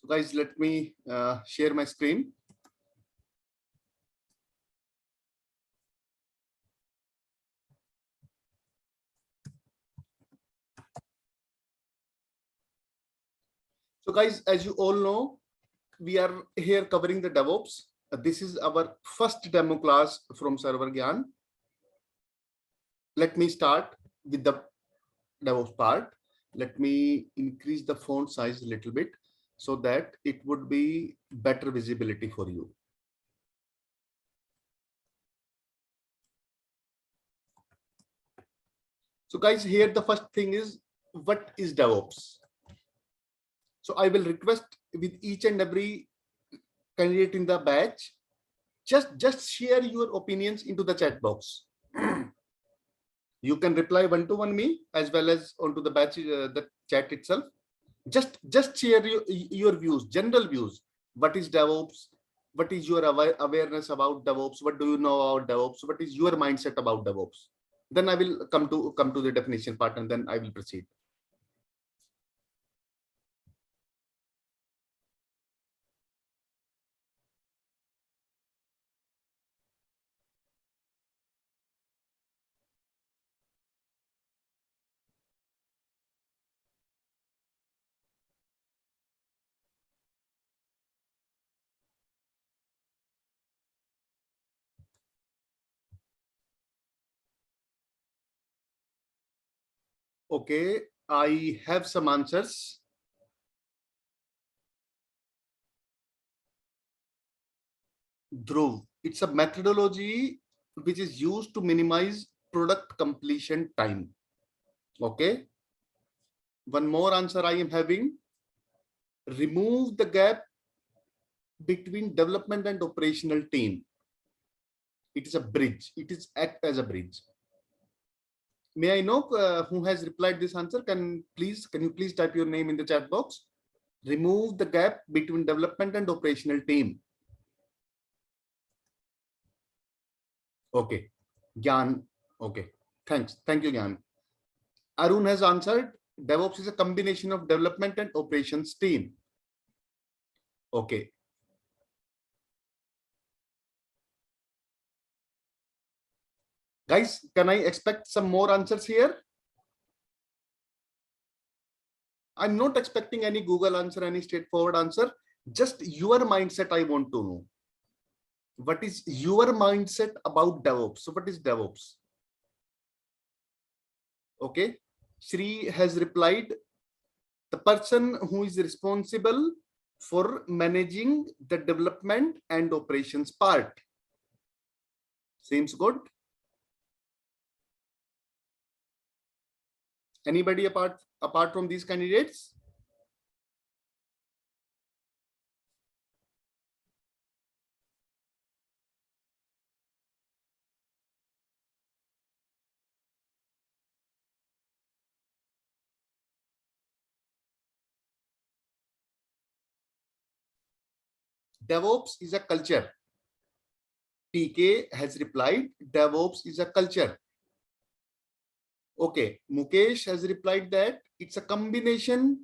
So guys, let me share my screen. So guys, as you all know, we are here covering the DevOps. This is our first demo class from Server Gyan. Let me start with the DevOps part. Let me increase the font size a little bit so that it would be better visibility for you. So guys, here the first thing is, what is DevOps? So I will request with each and every candidate in the batch, just share your opinions into the chat box. You can reply one-to-one me as well as onto the batch, the chat itself. Just share your views, general views. What is DevOps? What is your awareness about DevOps? What do you know about DevOps? What is your mindset about DevOps? Then I will come to the definition part, and then I will proceed. Okay, I have some answers. Dhruv, it's a methodology which is used to minimize product completion time. Okay. One more answer I am having. Remove the gap between development and operational team. It is a bridge. It is act as a bridge. May I know who has replied this answer? Can you please type your name in the chat box? Remove the gap between development and operational team. Okay. Gyan. Okay. Thanks. Thank you, Gyan. Arun has answered. DevOps is a combination of development and operations team. Okay. Guys, can I expect some more answers here? I'm not expecting any Google answer, any straightforward answer. Just your mindset I want to know. What is your mindset about DevOps? So what is DevOps? Okay. Shri has replied, the person who is responsible for managing the development and operations part. Seems good. Anybody apart from these candidates? DevOps is a culture. TK has replied, DevOps is a culture. Okay, Mukesh has replied that it's a combination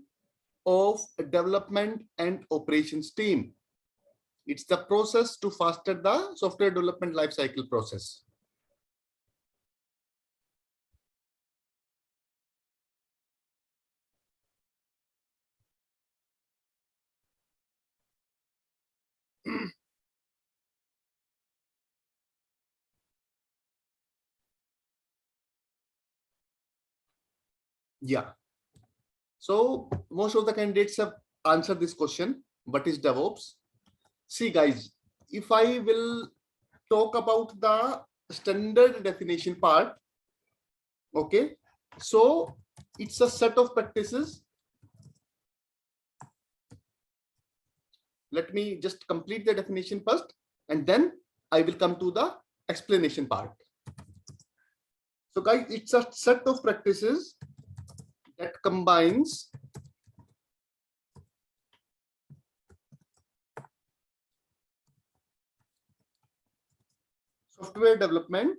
of development and operations team. It's the process to faster the software development lifecycle process. Yeah. So most of the candidates have answered this question. What is DevOps? See guys, if I will talk about the standard definition part, okay, so it's a set of practices. Let me just complete the definition first, and then I will come to the explanation part. So guys, it's a set of practices that combines software development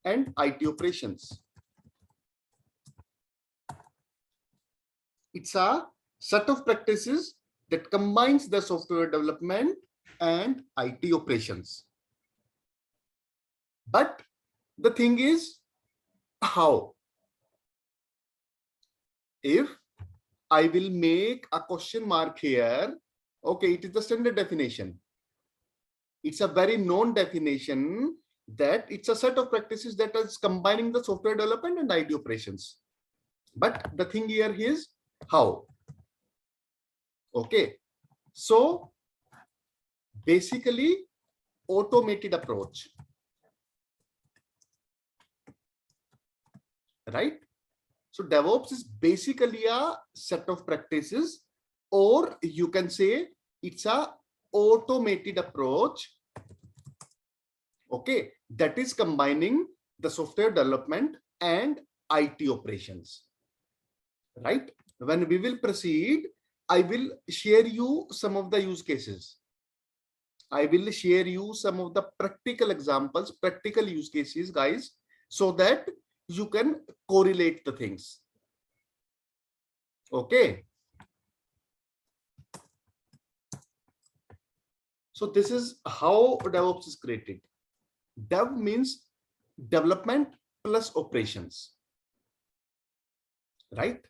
and IT operations. It's a set of practices that combines the software development and IT operations. But the thing is, how? If I will make a question mark here, okay, it is the standard definition. It's a very known definition that it's a set of practices that is combining the software development and IT operations. But the thing here is how? Okay, so basically automated approach, right? So DevOps is basically a set of practices, or you can say it's a automated approach, okay, that is combining the software development and IT operations, right? When we will proceed, I will share you some of the use cases. I will share you some of the practical examples, practical use cases, guys, so that you can correlate the things. Okay. So this is how DevOps is created. Dev means development plus operations, right?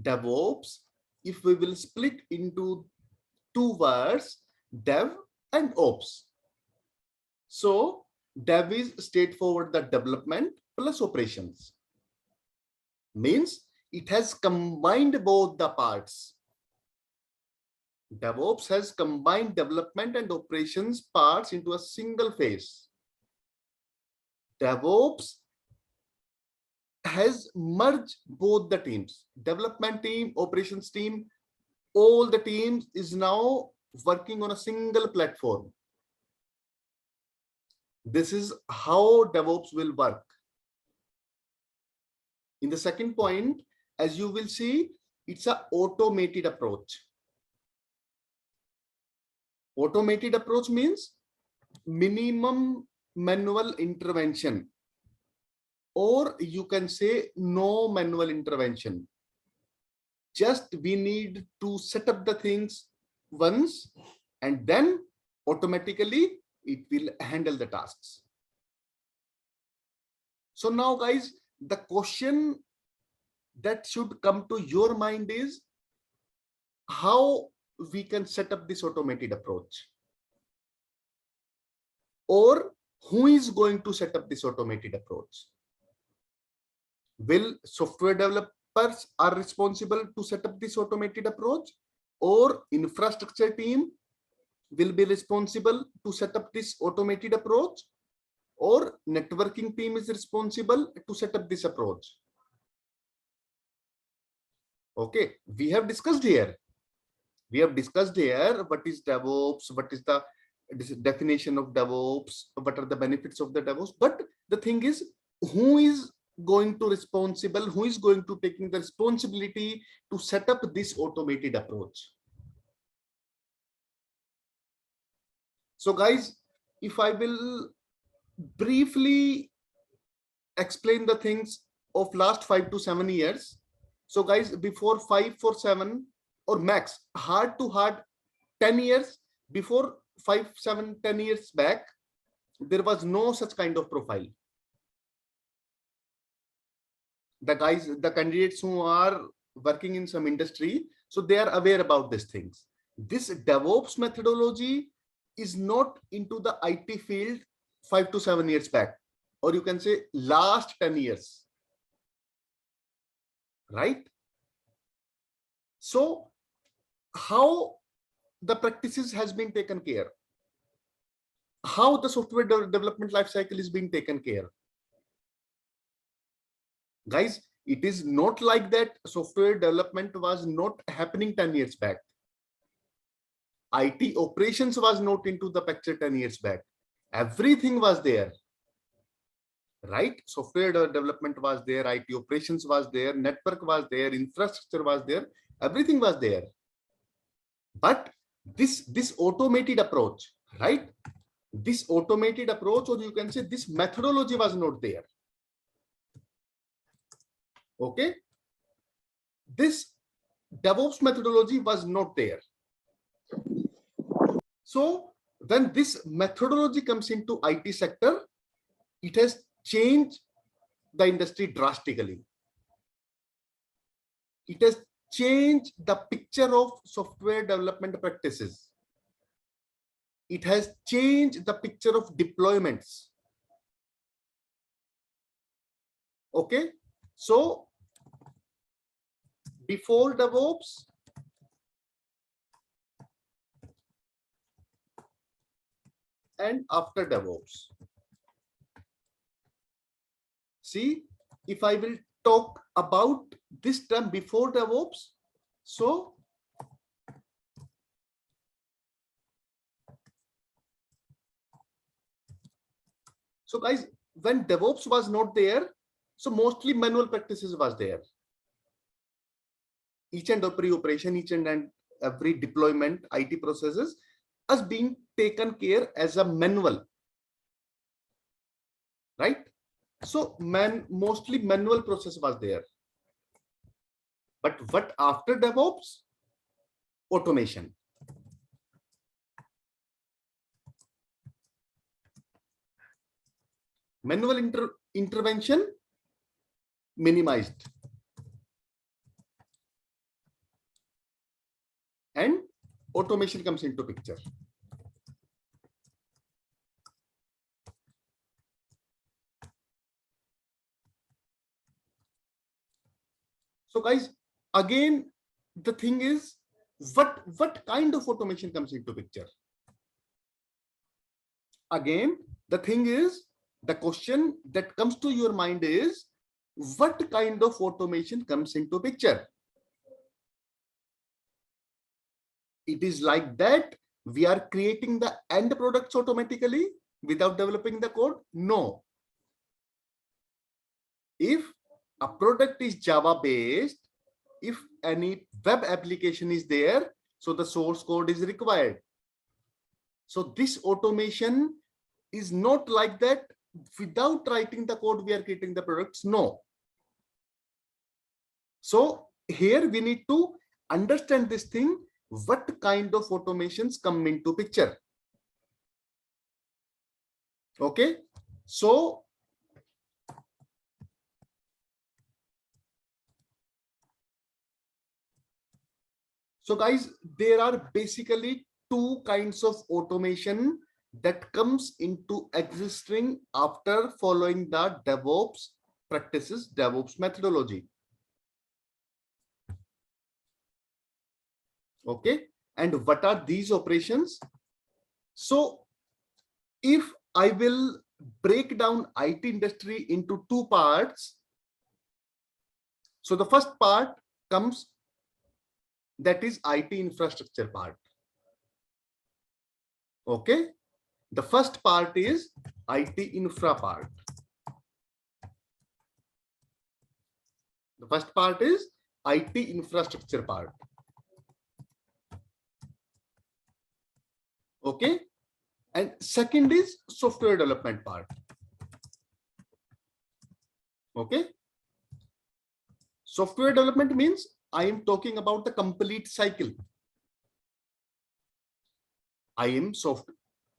DevOps, if we will split into two words, dev and ops. So dev is straightforward, the development plus operations. Means it has combined both the parts. DevOps has combined development and operations parts into a single phase. DevOps has merged both the teams, development team, operations team, all the teams is now working on a single platform. This is how DevOps will work. In the second point, as you will see, it's an automated approach. Automated approach means minimum manual intervention, or you can say no manual intervention. Just we need to set up the things once, and then automatically it will handle the tasks. So now, guys, the question that should come to your mind is how we can set up this automated approach, or who is going to set up this automated approach? Will software developers are responsible to set up this automated approach, or infrastructure team will be responsible to set up this automated approach, or networking team is responsible to set up this approach? Okay, we have discussed here. We have discussed here what is DevOps, what is the definition of DevOps, what are the benefits of the DevOps. But the thing is, who is going to responsible, who is going to taking the responsibility to set up this automated approach? So guys, if I will briefly explain the things of last 5 to 7 years. So guys, before 5 or 7 or max hard to hard 10 years, before 5, 7, 10 years back, there was no such kind of profile. The guys, the candidates who are working in some industry, so they are aware about these things. This DevOps methodology is not into the IT field 5 to 7 years back, or you can say last 10 years, right? So how the practices has been taken care, how the software development life cycle is being taken care. Guys, it is not like that software development was not happening 10 years back. IT operations was not into the picture 10 years back. Everything was there, right? Software development was there, IT operations was there, network was there, infrastructure was there, everything was there. But this automated approach, right? This automated approach, or you can say this methodology was not there. Okay. This DevOps methodology was not there. So when this methodology comes into IT sector, it has changed the industry drastically. It has changed the picture of software development practices. It has changed the picture of deployments. Okay, so before DevOps and after DevOps. See, if I will talk about this term before DevOps, so guys, when DevOps was not there, so mostly manual practices was there. Each and every operation, each and every deployment, IT processes as being taken care as a manual, right? So mostly manual process was there. But what after DevOps? Automation. Manual intervention minimized. And automation comes into picture. So guys, again, the thing is, what kind of automation comes into picture? Again, the thing is, the question that comes to your mind is, what kind of automation comes into picture? It is like that we are creating the end products automatically without developing the code? No. If a product is Java based, if any web application is there, so the source code is required. So this automation is not like that. Without writing the code, we are creating the products. No. So here we need to understand this thing. What kind of automations come into picture? Okay. So guys, there are basically two kinds of automation that comes into existing after following the DevOps practices, DevOps methodology. Okay, and what are these operations? So if I will break down IT industry into two parts, so the first part comes, that is IT infrastructure part. Okay, the first part is IT infra part. The first part is IT infrastructure part. Okay, and second is software development part. Okay, software development means I am talking about the complete cycle.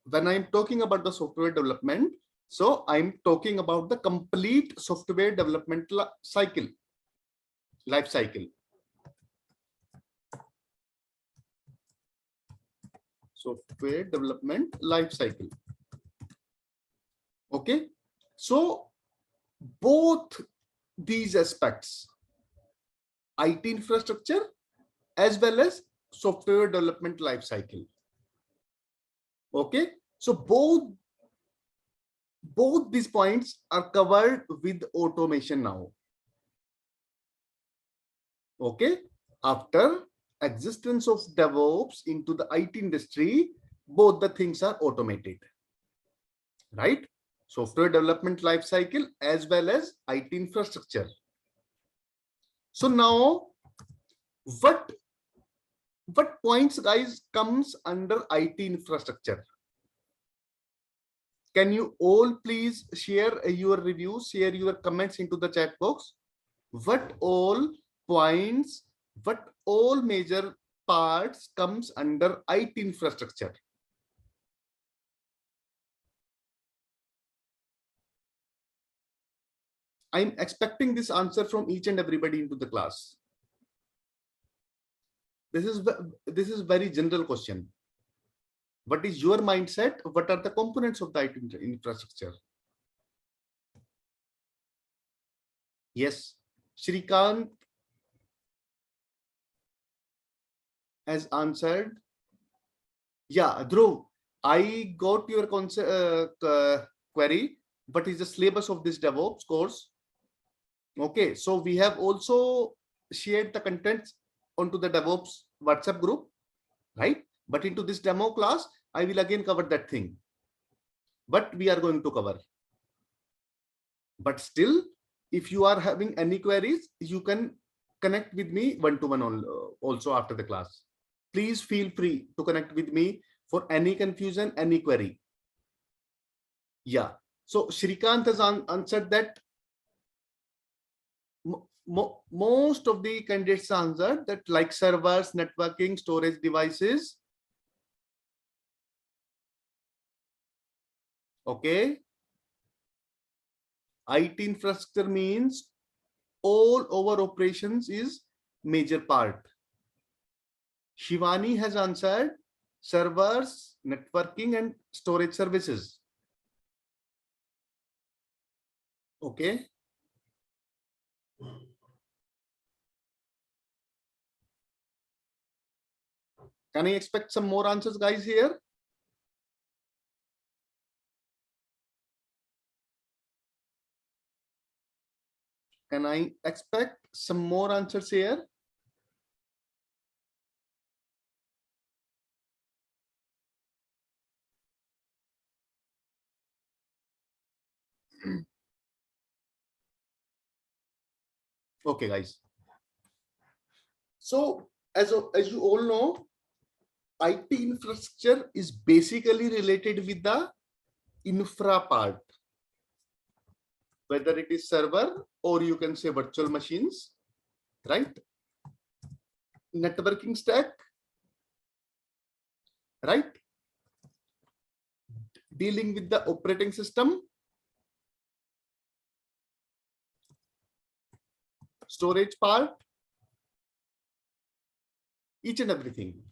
When I am talking about the software development, so I'm talking about the complete software development cycle, life cycle. Software development life cycle. Okay, so both these aspects, IT infrastructure as well as software development life cycle. Okay, so both these points are covered with automation now. Okay, after existence of DevOps into the IT industry, both the things are automated, right? Software development life cycle as well as IT infrastructure. So now what points, guys, comes under IT infrastructure? Can you all please share your reviews, share your comments into the chat box? What all points what all major parts comes under IT infrastructure? I'm expecting this answer from each and everybody into the class. This is very general question. What is your mindset? What are the components of the IT infrastructure? Yes, Shrikant has answered. Yeah, Dhruv, I got your query. What is the syllabus of this DevOps course? Okay, so we have also shared the contents onto the DevOps WhatsApp group, right? But into this demo class, I will again cover that thing. But we are going to cover. But still, if you are having any queries, you can connect with me one-to-one also after the class. Please feel free to connect with me for any confusion, any query. Yeah. So Shrikant has answered that. Most of the candidates answered that, like servers, networking, storage devices. Okay. IT infrastructure means all over operations is major part. Shivani has answered servers, networking, and storage services. Okay. Can I expect some more answers, guys, here? Can I expect some more answers here? Okay, guys. So as you all know, IT infrastructure is basically related with the infra part, whether it is server or you can say virtual machines, right? Networking stack, right? Dealing with the operating system, storage part, each and everything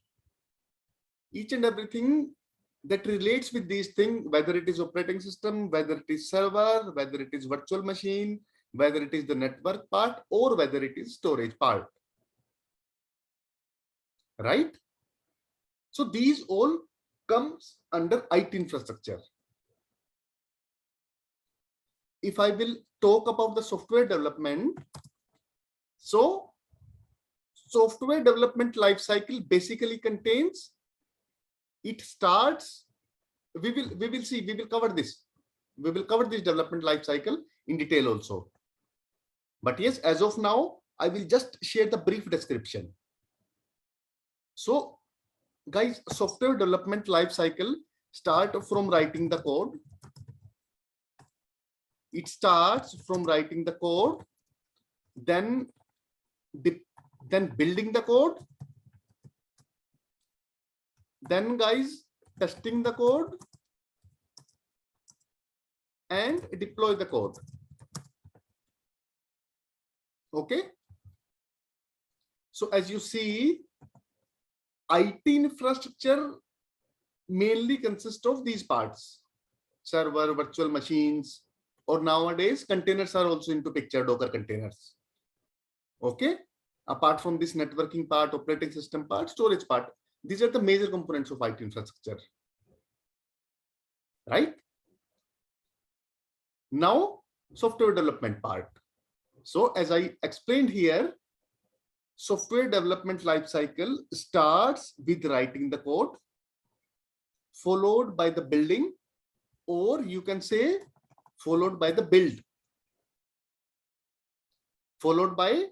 that relates with these things, whether it is operating system, whether it is server, whether it is virtual machine, whether it is the network part, or whether it is storage part, right? So these all comes under IT infrastructure. If I will talk about the software development, so software development lifecycle basically contains, it starts, we will cover this development lifecycle in detail also. But yes, as of now, I will just share the brief description. So guys, software development lifecycle start from writing the code. It starts from writing the code, then building the code, then guys testing the code and deploy the code. Okay. So as you see, IT infrastructure mainly consists of these parts: server, virtual machines, or nowadays containers are also into picture, Docker containers. Okay. Apart from this networking part, operating system part, storage part, these are the major components of IT infrastructure, right? Now, software development part. So as I explained here, software development lifecycle starts with writing the code, followed by the building, or you can say followed by the build, followed by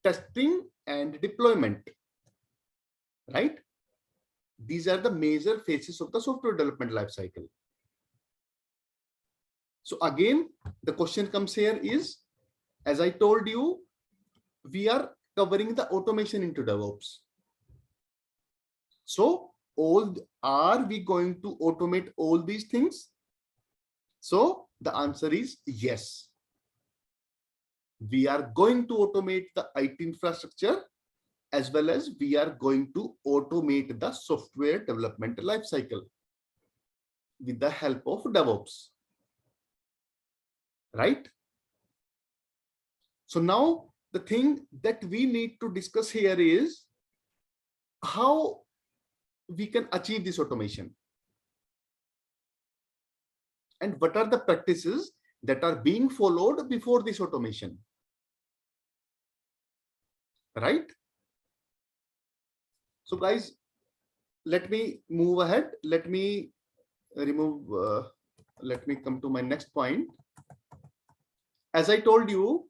testing and deployment, right? These are the major phases of the software development lifecycle. So again, the question comes here is, as I told you, we are covering the automation into DevOps. So are we going to automate all these things? So the answer is yes. We are going to automate the IT infrastructure, as well as we are going to automate the software development lifecycle with the help of DevOps. Right? So now the thing that we need to discuss here is how we can achieve this automation. And what are the practices that are being followed before this automation? Right? So guys, let me move ahead. Let me come to my next point. As I told you,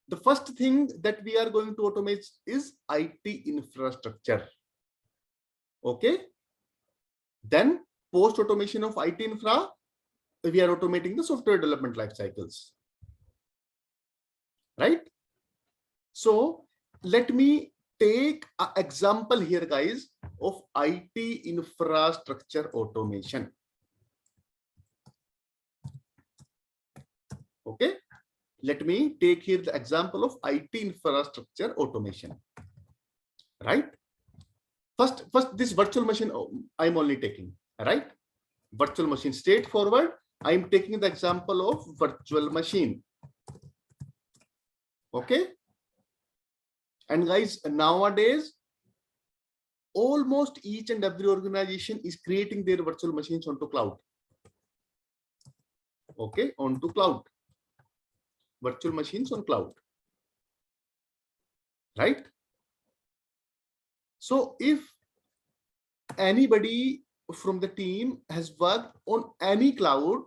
the first thing that we are going to automate is IT infrastructure. Okay. Then post automation of IT infra, we are automating the software development life cycles. Right? So let me take an example here, guys, of IT infrastructure automation. Okay. Let me take here the example of IT infrastructure automation. Right? First this virtual machine I'm only taking. Right? Virtual machine, straightforward. I'm taking the example of virtual machine. Okay. And guys, nowadays, almost each and every organization is creating their virtual machines onto cloud. Okay, onto cloud. Virtual machines on cloud. Right? So if anybody from the team has worked on any cloud,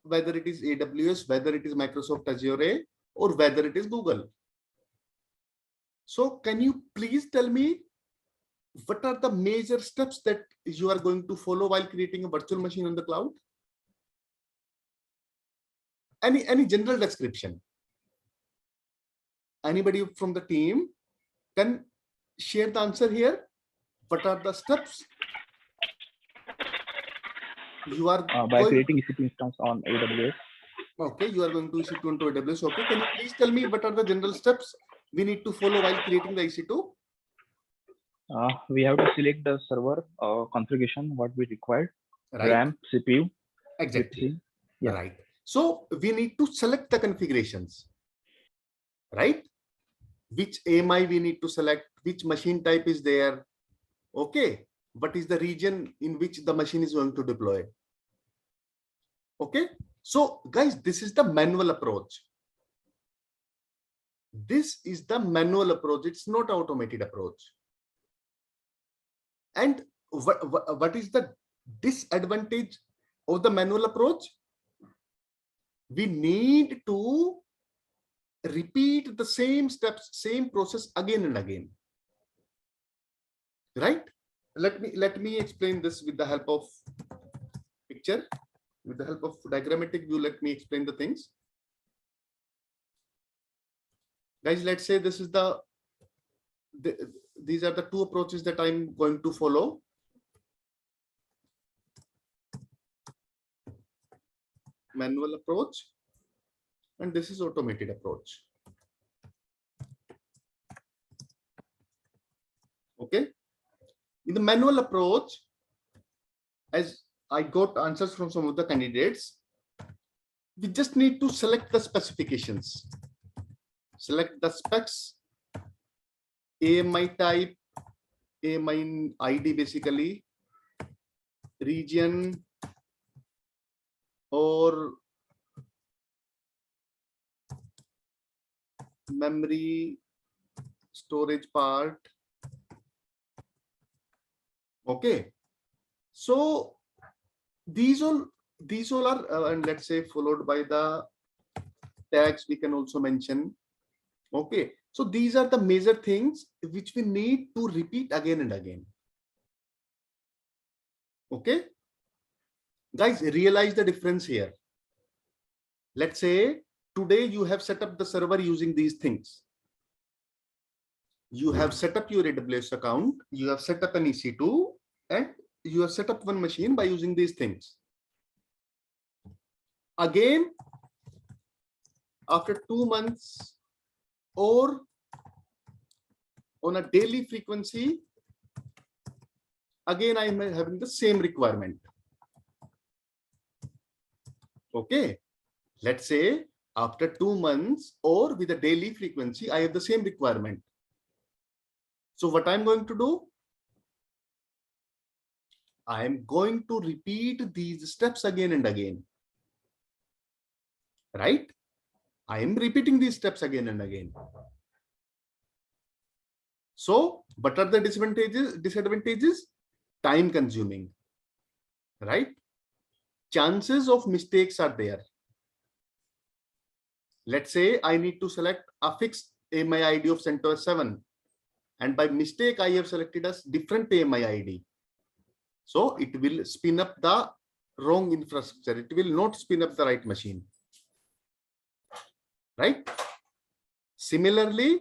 whether it is AWS, whether it is Microsoft Azure, or whether it is Google. So can you please tell me what are the major steps that you are going to follow while creating a virtual machine on the cloud? Any general description? Anybody from the team can share the answer here? What are the steps? You are by creating EC2 instance on AWS. Okay, you are going to EC2 onto AWS. Okay, can you please tell me what are the general steps we need to follow while creating the EC2? We have to select the server configuration, what we required, right. RAM, CPU. Exactly. Yeah. Right. So we need to select the configurations, right? Which AMI we need to select, which machine type is there. Okay. What is the region in which the machine is going to deploy? Okay. So guys, this is the manual approach. This is the manual approach. It's not automated approach. And what is the disadvantage of the manual approach? We need to repeat the same steps, same process again and again. Right? Let me explain this with the help of picture, with the help of diagrammatic view. Let me explain the things. Guys, let's say this is these are the two approaches that I'm going to follow. Manual approach, and this is automated approach. Okay. In the manual approach, as I got answers from some of the candidates, we just need to select the specifications. Select the specs, AMI type, AMI ID basically, region, or memory, storage part. Okay. So these all are, and let's say followed by the tags we can also mention. Okay. So these are the major things which we need to repeat again and again. Okay. Guys, realize the difference here. Let's say today you have set up the server using these things. You have set up your AWS account, you have set up an EC2, and you have set up one machine by using these things. Again, after 2 months or on a daily frequency, again, I am having the same requirement. Okay, let's say after 2 months or with a daily frequency, I have the same requirement. So what I'm going to do, I am going to repeat these steps again and again, right? I am repeating these steps again and again. So what are the disadvantages? Time consuming, right? Chances of mistakes are there. Let's say I need to select a fixed AMI ID of CentOS 7, and by mistake I have selected a different AMI ID. So it will spin up the wrong infrastructure. It will not spin up the right machine, right? Similarly,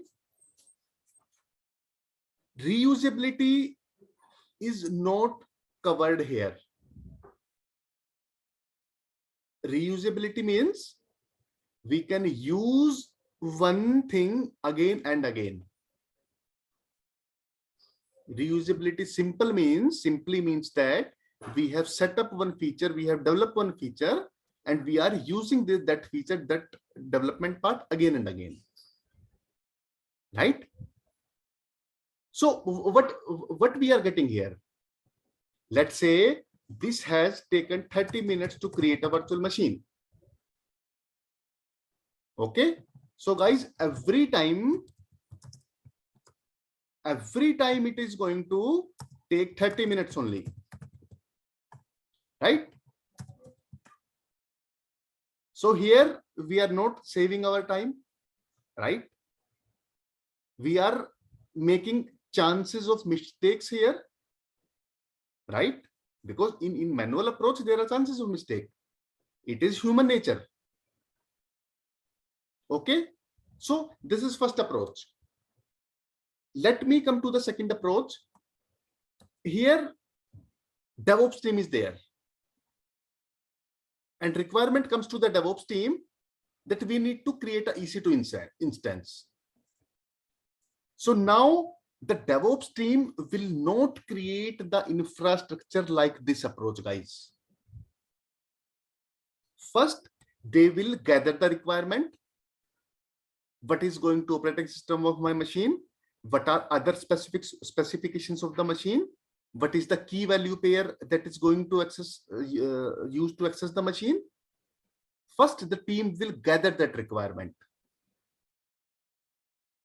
reusability is not covered here. Reusability means we can use one thing again and again. Reusability simply means that we have set up one feature, we have developed one feature, and we are using that feature, that development part again and again, right? So what we are getting here? Let's say this has taken 30 minutes to create a virtual machine. Okay, so guys, every time it is going to take 30 minutes only, right? So here we are not saving our time, right? We are making chances of mistakes here, right? Because in manual approach, there are chances of mistake. It is human nature. Okay, so this is first approach. Let me come to the second approach. Here, DevOps team is there. And requirement comes to the DevOps team that we need to create an EC2 instance. So now the DevOps team will not create the infrastructure like this approach, guys. First, they will gather the requirement. What is going to operating system of my machine? What are other specifications of the machine? What is the key value pair that is going to use to access the machine? First, the team will gather that requirement.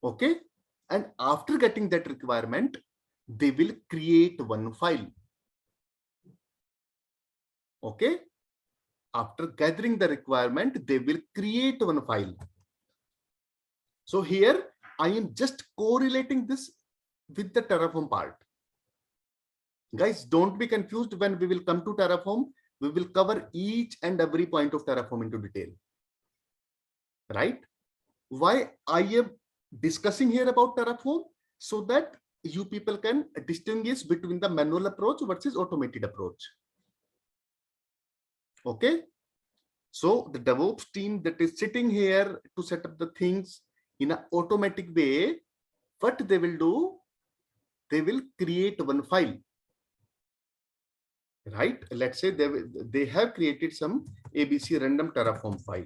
Okay. And after getting that requirement, they will create one file. Okay. After gathering the requirement, they will create one file. So here I am just correlating this with the Terraform part. Guys, don't be confused. When we will come to Terraform, we will cover each and every point of Terraform into detail. Right? Why I am discussing here about Terraform? So that you people can distinguish between the manual approach versus automated approach. Okay. So the DevOps team that is sitting here to set up the things in an automatic way, what they will do? They will create one file. Right? Let's say they have created some ABC random Terraform file.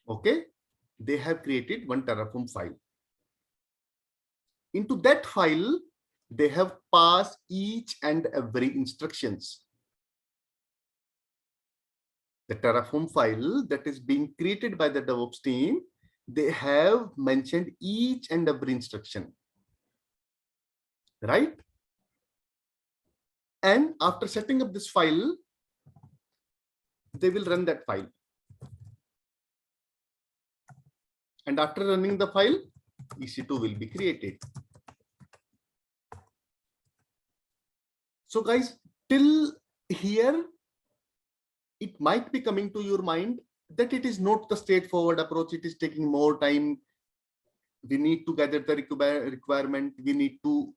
Okay. They have created one Terraform file. Into that file, they have passed each and every instructions. The Terraform file that is being created by the DevOps team, they have mentioned each and every instruction. Right? And after setting up this file, they will run that file. And after running the file, EC2 will be created. So guys, till here, it might be coming to your mind that it is not the straightforward approach. It is taking more time. We need to gather the requirement. We need to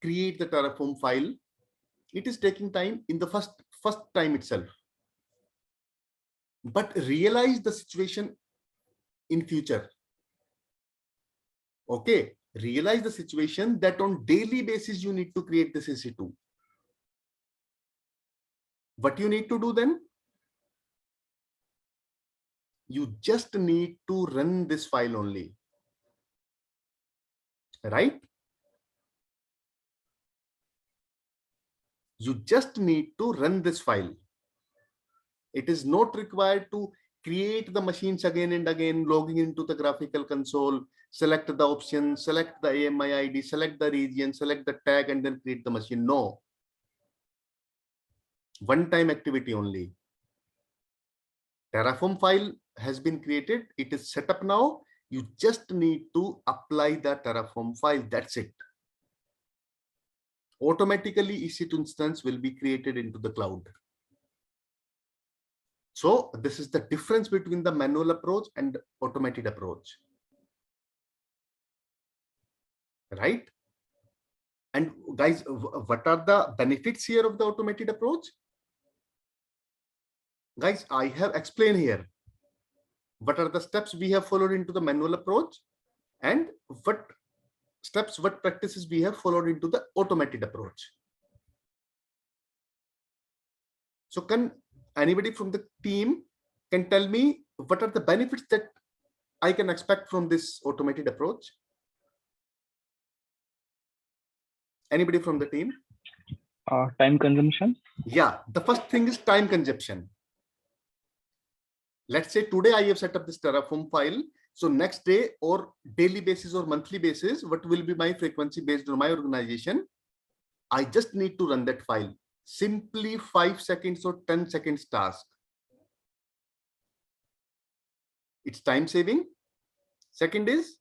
create the Terraform file. It is taking time in the first time itself. But realize the situation in future. Okay, realize the situation that on daily basis you need to create this EC2. What you need to do then? You just need to run this file only, right? You just need to run this file. It is not required to create the machines again and again, logging into the graphical console, select the option, select the AMI ID, select the region, select the tag, and then create the machine. No. One-time activity only. Terraform file has been created. It is set up now. You just need to apply the Terraform file. That's it. Automatically, EC2 instance will be created into the cloud. So this is the difference between the manual approach and automated approach. Right? And guys, what are the benefits here of the automated approach? Guys, I have explained here what are the steps we have followed into the manual approach and what steps, what practices we have followed into the automated approach. So can anybody from the team can tell me what are the benefits that I can expect from this automated approach? Anybody from the team? Time consumption. Yeah, the first thing is time consumption. Let's say today I have set up this Terraform file. So next day or daily basis or monthly basis, what will be my frequency based on my organization? I just need to run that file. Simply 5 seconds or 10 seconds task. It's time saving. Second is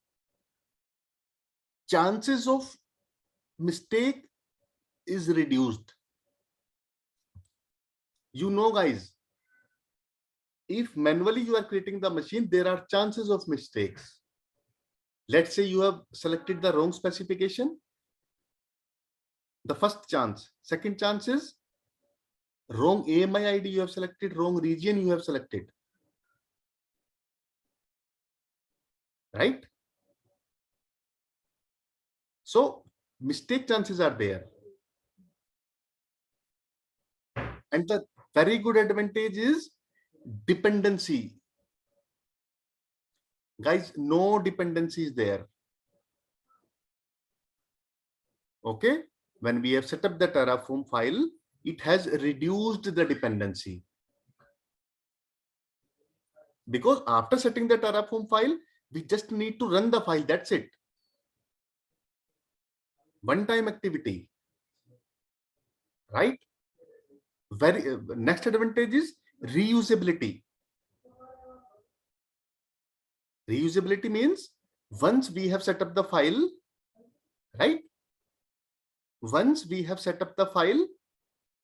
chances of mistake is reduced. You know, guys, if manually you are creating the machine, there are chances of mistakes. Let's say you have selected the wrong specification. The first chance. Second chance is wrong AMI ID you have selected, wrong region you have selected. Right? So mistake chances are there. And the very good advantage is dependency. Guys, no dependency is there. Okay? When we have set up the Terraform file, it has reduced the dependency. Because after setting the Terraform file, we just need to run the file. That's it. One-time activity. Right? Very next advantage is reusability. Reusability means once we have set up the file, right? Once we have set up the file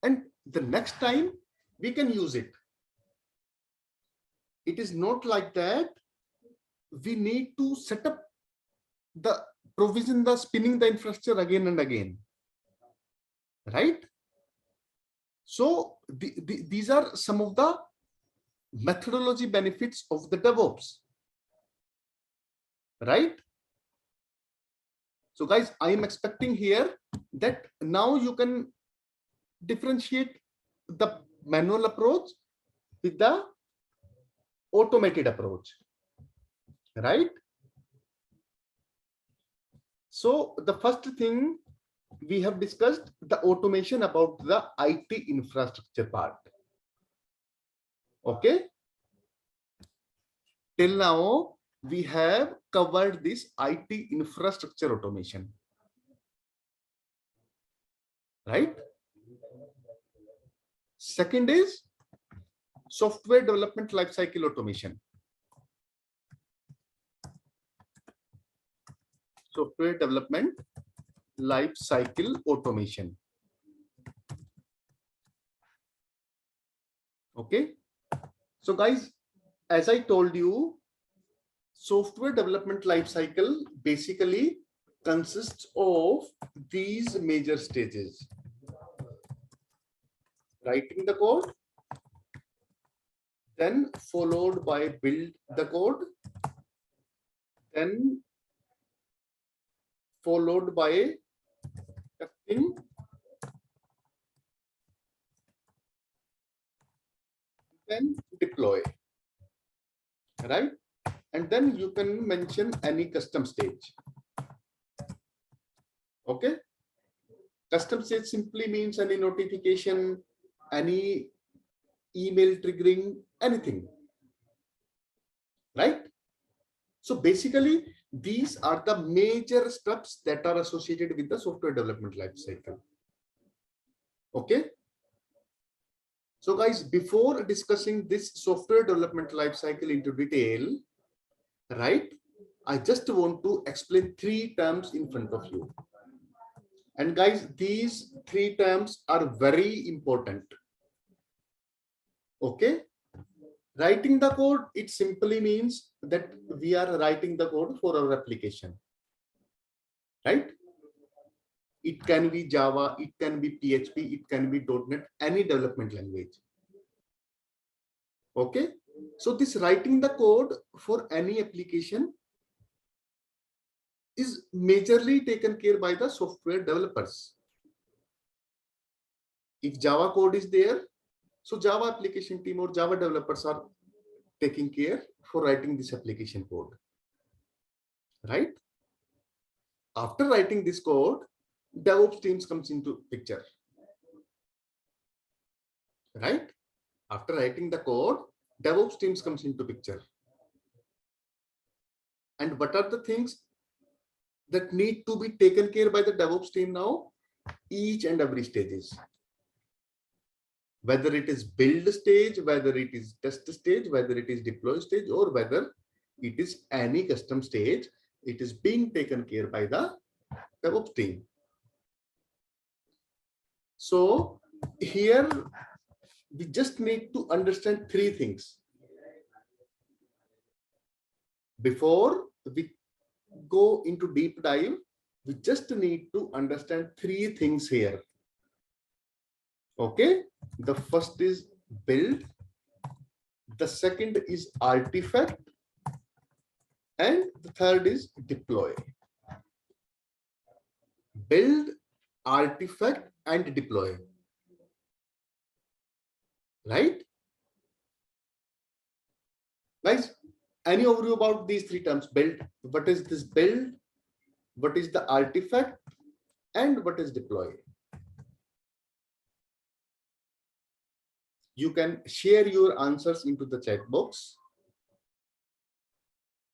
and the next time we can use it. It is not like that. We need to set up the provision, the spinning the infrastructure again and again. Right? So these are some of the methodology benefits of the DevOps. Right? So guys, I am expecting here that now you can differentiate the manual approach with the automated approach. Right? So the first thing we have discussed the automation about the IT infrastructure part. Okay. Till now, we have covered this IT infrastructure automation. Right? Second is software development lifecycle automation. Software development life cycle automation. Okay. So guys, as I told you, software development lifecycle basically consists of these major stages. Writing the code, then followed by build the code, then followed by testing, then deploy, right? And then you can mention any custom stage. Okay, custom stage simply means any notification, any email triggering, anything, right? So basically these are the major steps that are associated with the software development lifecycle. Okay, so guys, before discussing this software development lifecycle into detail, right, I just want to explain 3 terms in front of you. And guys, these 3 terms are very important. Okay, writing the code, it simply means that we are writing the code for our application, right? It can be Java, it can be PHP, it can be .NET, any development language. Okay, so this writing the code for any application is majorly taken care by the software developers. If Java code is there, so Java application team or Java developers are taking care for writing this application code, right? After writing this code, DevOps teams comes into picture, right? After writing the code, DevOps teams comes into picture. And what are the things that need to be taken care by the DevOps team now? Each and every stages. Whether it is build stage, whether it is test stage, whether it is deploy stage, or whether it is any custom stage, it is being taken care by the DevOps team. So here we just need to understand 3 things. Before we go into deep dive, we just need to understand 3 things here. Okay, the first is build, the second is artifact, and the third is deploy. Build, artifact, and deploy, right? Guys, any overview about these 3 terms? Build, what is this build, what is the artifact, and what is deploy? You can share your answers into the chat box.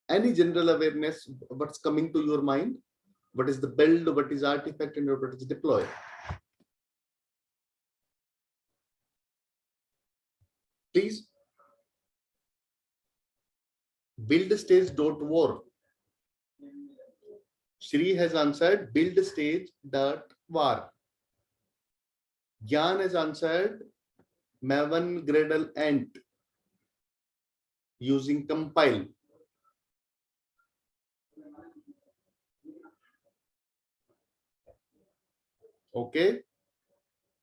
Any general awareness, what's coming to your mind? What is the build, what is artifact, and what is deploy? Please. Build stage dot war. Shri has answered build stage dot var. Gyan has answered Maven Gradle Ant using compile. Okay.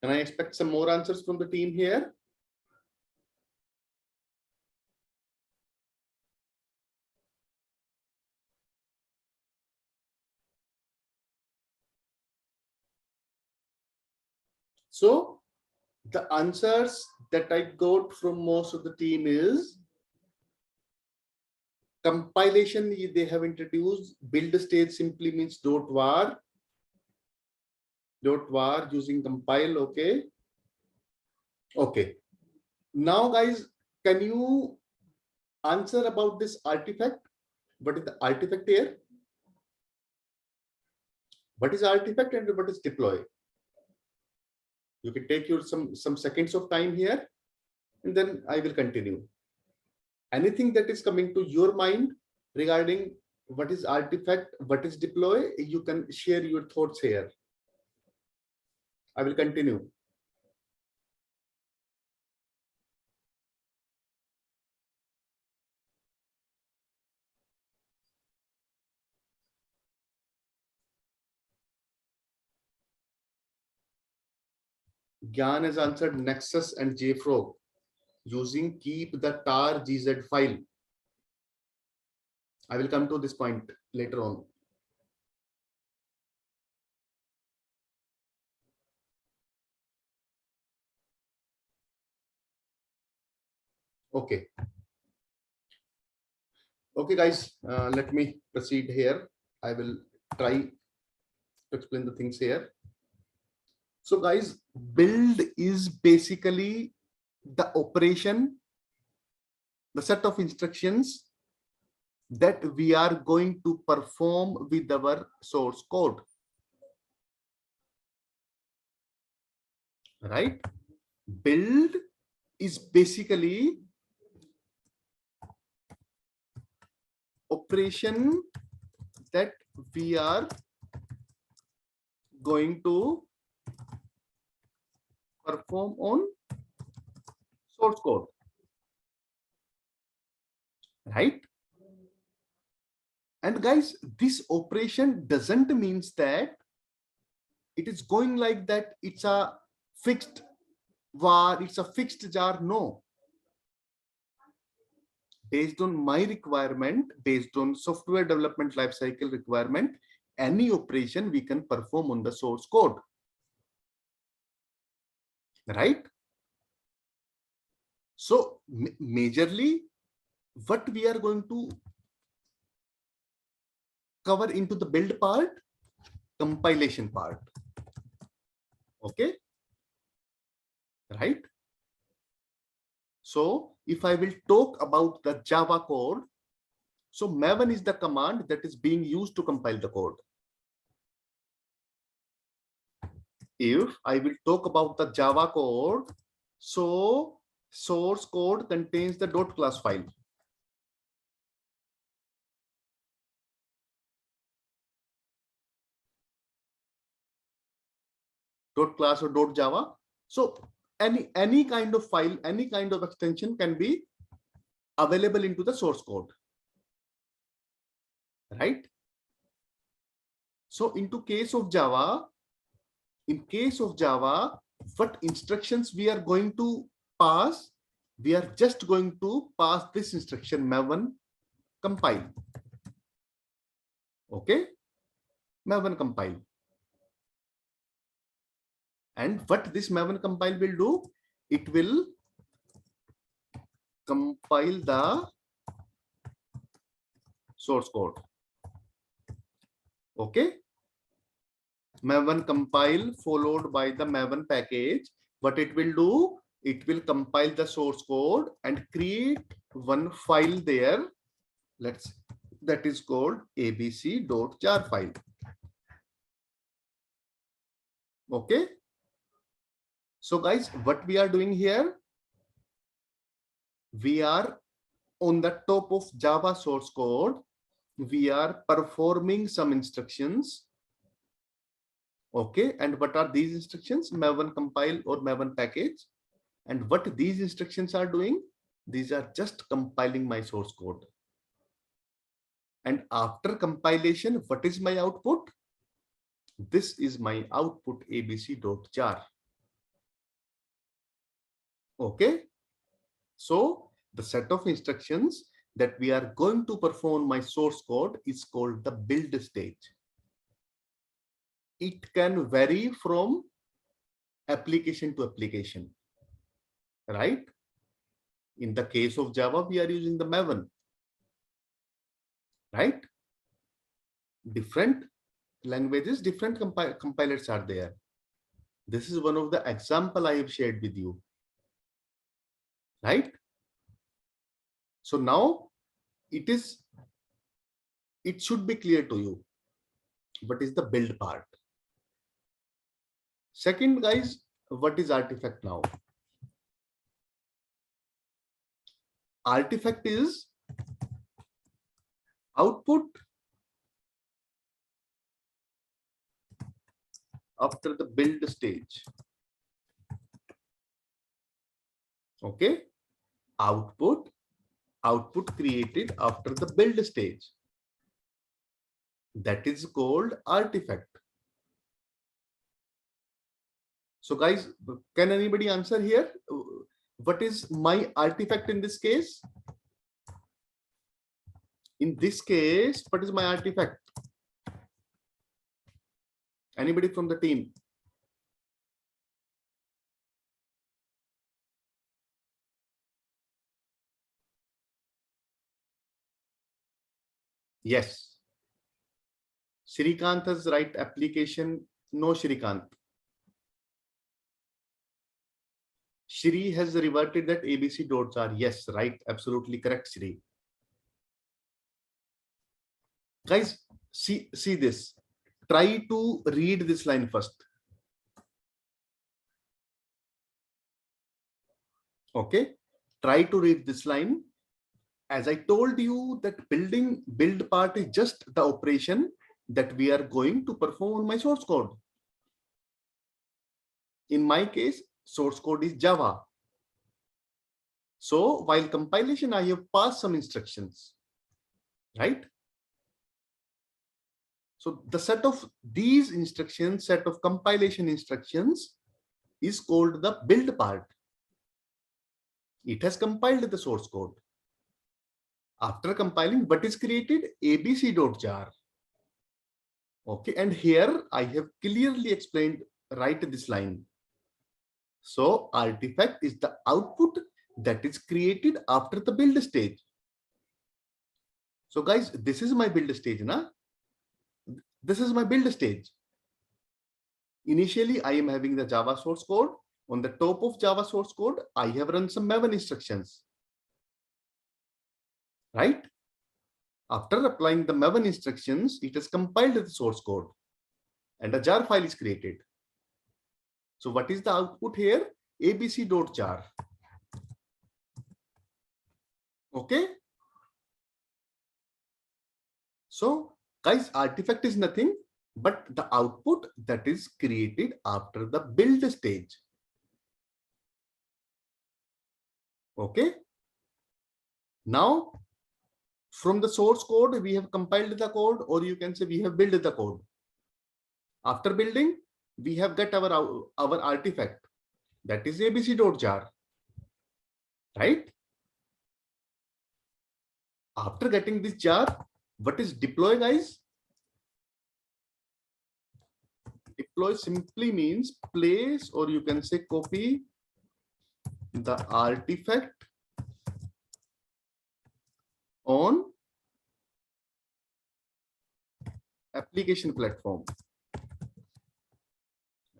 Can I expect some more answers from the team here? So the answers that I got from most of the team is compilation. They have introduced build stage simply means .var using compile. Okay. Okay. Now guys, can you answer about this artifact? What is the artifact here? What is artifact and what is deploy? You can take your some seconds of time here, and then I will continue. Anything that is coming to your mind regarding what is artifact, what is deploy, you can share your thoughts here. I will continue. Gyan has answered Nexus and JFrog using keep the tar gz file. I will come to this point later on. Okay. Okay, guys, let me proceed here. I will try to explain the things here. So, guys, build is basically the operation, the set of instructions that we are going to perform with our source code. Right? Build is basically operation that we are going to perform on source code, right? And guys, this operation doesn't means that it is going like that. It's a fixed var, it's a fixed jar. No, based on my requirement, based on software development lifecycle requirement, any operation we can perform on the source code, right? So majorly what we are going to cover into the build part, compilation part. Okay, right? So if I will talk about the Java code, so Maven is the command that is being used to compile the code. If I will talk about the Java code, so source code contains the .class file. .class or .java. So any kind of file, any kind of extension can be available into the source code, right? So into case of Java, in case of Java, what instructions we are going to pass? We are just going to pass this instruction Maven compile. Okay, Maven compile. And what this Maven compile will do? It will compile the source code. Okay, Maven compile followed by the Maven package. What it will do? It will compile the source code and create one file there. That is called abc.jar file. Okay. So guys, what we are doing here? We are on the top of Java source code. We are performing some instructions. Okay. And what are these instructions? Maven compile or Maven package. And what these instructions are doing? These are just compiling my source code. And after compilation, what is my output? This is my output abc.jar. Okay. So the set of instructions that we are going to perform my source code is called the build stage. It can vary from application to application, right? In the case of Java, we are using the Maven, right? Different languages, different compilers are there. This is one of the example I have shared with you, right? So now it should be clear to you what is the build part. Second, guys, what is artifact now? Artifact is output after the build stage. Okay, output created after the build stage. That is called artifact. So guys, can anybody answer here? What is my artifact in this case? In this case, what is my artifact? Anybody from the team? Yes. Shrikant has right application. No, Shrikant. Shri has reverted that abc.jar. Yes, right. Absolutely correct, Shri. Guys, see this. Try to read this line first. Okay. Try to read this line. As I told you that build part is just the operation that we are going to perform on my source code. In my case, source code is Java. So while compilation, I have passed some instructions, right? So the set of these instructions, set of compilation instructions is called the build part. It has compiled the source code. After compiling, what is created? abc.jar. Okay, and here I have clearly explained, write this line. So artifact is the output that is created after the build stage. So guys, this is my build stage, na? This is my build stage. Initially, I am having the Java source code. On the top of Java source code, I have run some Maven instructions, right? After applying the Maven instructions, it has compiled the source code and a jar file is created. So what is the output here? abc.jar. Okay. So guys, artifact is nothing but the output that is created after the build stage. Okay. Now, from the source code, we have compiled the code, or you can say we have built the code. After building, we have got our artifact, that is abc.jar, right? After getting this jar, what is deploy, guys? Deploy simply means place, or you can say copy the artifact on application platform,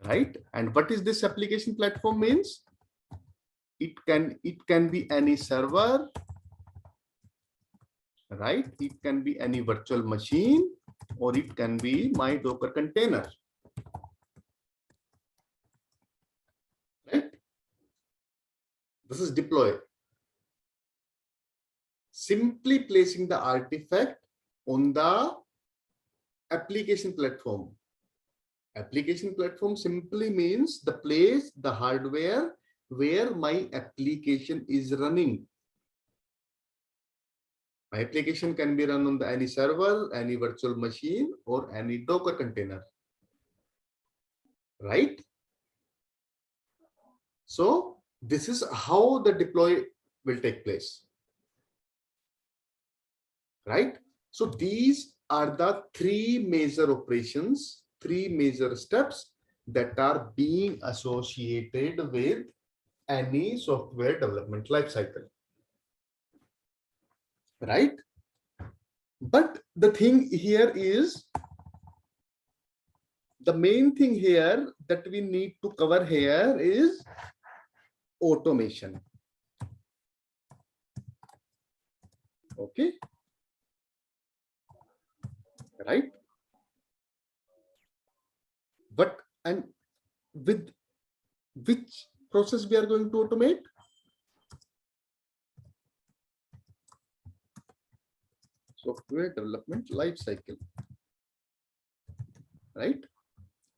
right? And what is this application platform means? It can be any server, right? It can be any virtual machine, or it can be my Docker container, right? This is deploy. Simply placing the artifact on the application platform. Application platform simply means the place, the hardware where my application is running. My application can be run on any server, any virtual machine, or any Docker container, right? So this is how the deploy will take place, right? So these are the three major operations, three major steps that are being associated with any software development lifecycle, right? But the thing here is, the main thing here that we need to cover here is automation. Okay, right? But and with which process we are going to automate? Software development lifecycle, right?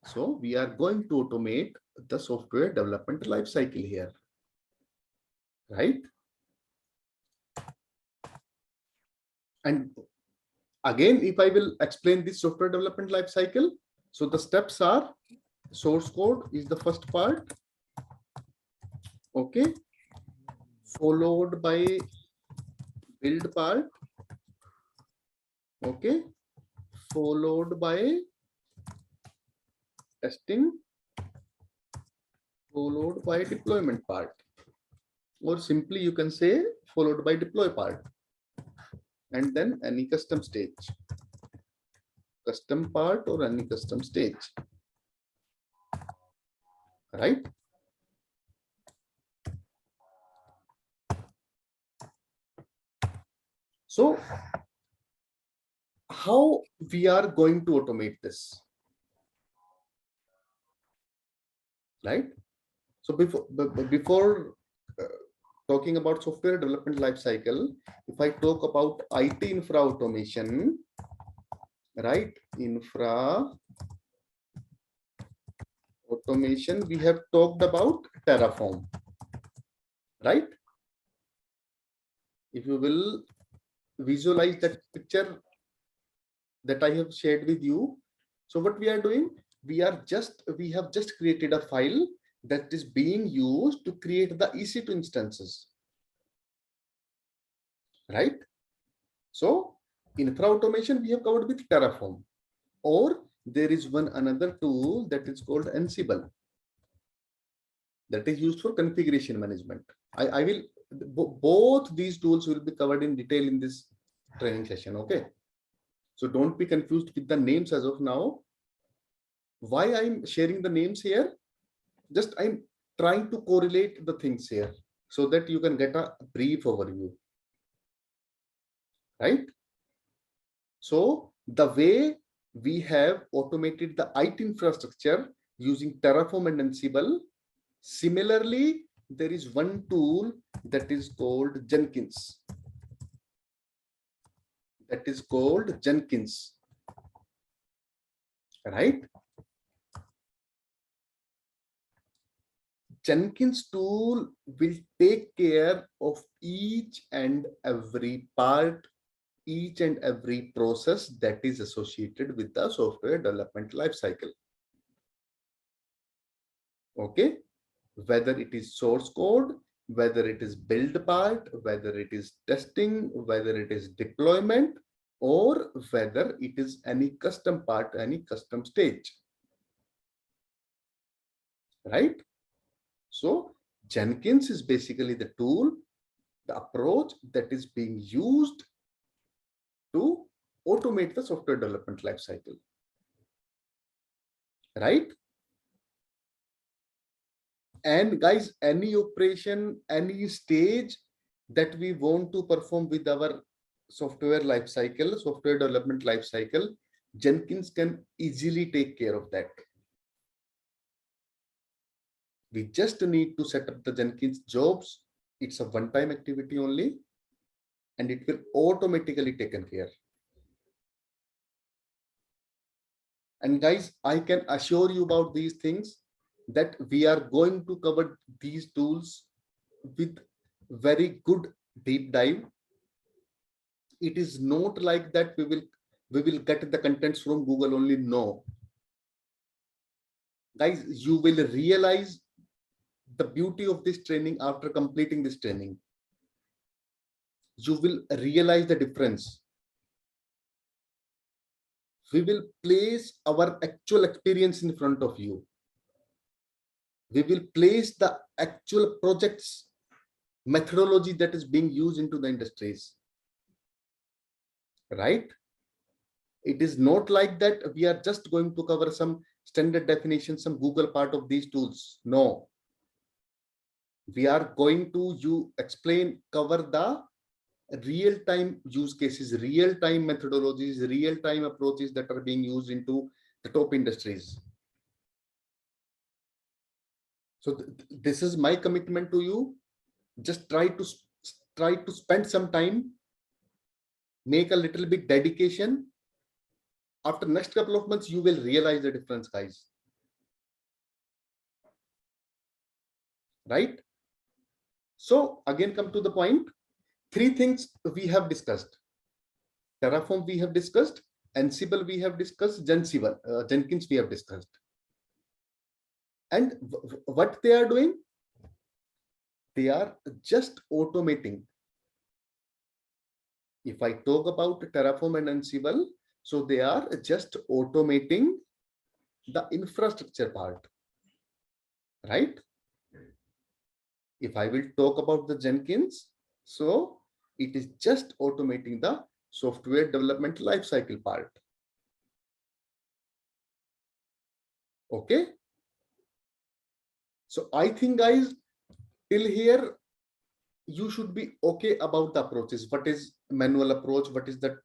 So we are going to automate the software development lifecycle here, right? And again, if I will explain this software development lifecycle, so the steps are: source code is the first part. Okay. Followed by build part. Okay. Followed by testing. Followed by deployment part. Or simply you can say followed by deploy part. And then any custom stage. Custom part or any custom stage. Right? So how we are going to automate this? Right? So before talking about software development lifecycle, if I talk about IT infra automation, right? Infra automation, we have talked about Terraform, right? If you will visualize that picture that I have shared with you. So what we are doing, we have just created a file that is being used to create the EC2 instances, right? So infra automation we have covered with Terraform, or there is one another tool that is called Ansible that is used for configuration management. I will both these tools will be covered in detail in this training session. Okay, so don't be confused with the names as of now. Why I'm sharing the names here? Just I'm trying to correlate the things here so that you can get a brief overview, right? So the way we have automated the IT infrastructure using Terraform and Ansible, similarly, there is one tool that is called Jenkins. That is called Jenkins, right? Jenkins tool will take care of each and every part, each and every process that is associated with the software development lifecycle. Okay, whether it is source code, whether it is build part, whether it is testing, whether it is deployment, or whether it is any custom part, any custom stage, right? So Jenkins is basically the tool, the approach that is being used to automate the software development lifecycle, right? And guys, any operation, any stage that we want to perform with our software lifecycle, software development lifecycle, Jenkins can easily take care of that. We just need to set up the Jenkins jobs. It's a one-time activity only, and it will automatically taken care. And guys, I can assure you about these things that we are going to cover these tools with very good deep dive. It is not like that we will get the contents from Google only. No, guys, you will realize the beauty of this training after completing this training. You will realize the difference. We will place our actual experience in front of you. We will place the actual projects methodology that is being used into the industries, right? It is not like that we are just going to cover some standard definition, some Google part of these tools. No, we are going to cover the real-time use cases, real-time methodologies, real-time approaches that are being used into the top industries. So this is my commitment to you. Just try to spend some time, make a little bit dedication. After next couple of months, you will realize the difference, guys. Right? So again, come to the point. Three things we have discussed. Terraform we have discussed, Ansible we have discussed, Jenkins we have discussed. And what they are doing? They are just automating. If I talk about Terraform and Ansible, so they are just automating the infrastructure part, right? If I will talk about the Jenkins, so it is just automating the software development lifecycle part. Okay. So I think, guys, till here, you should be okay about the approaches. What is manual approach? What is the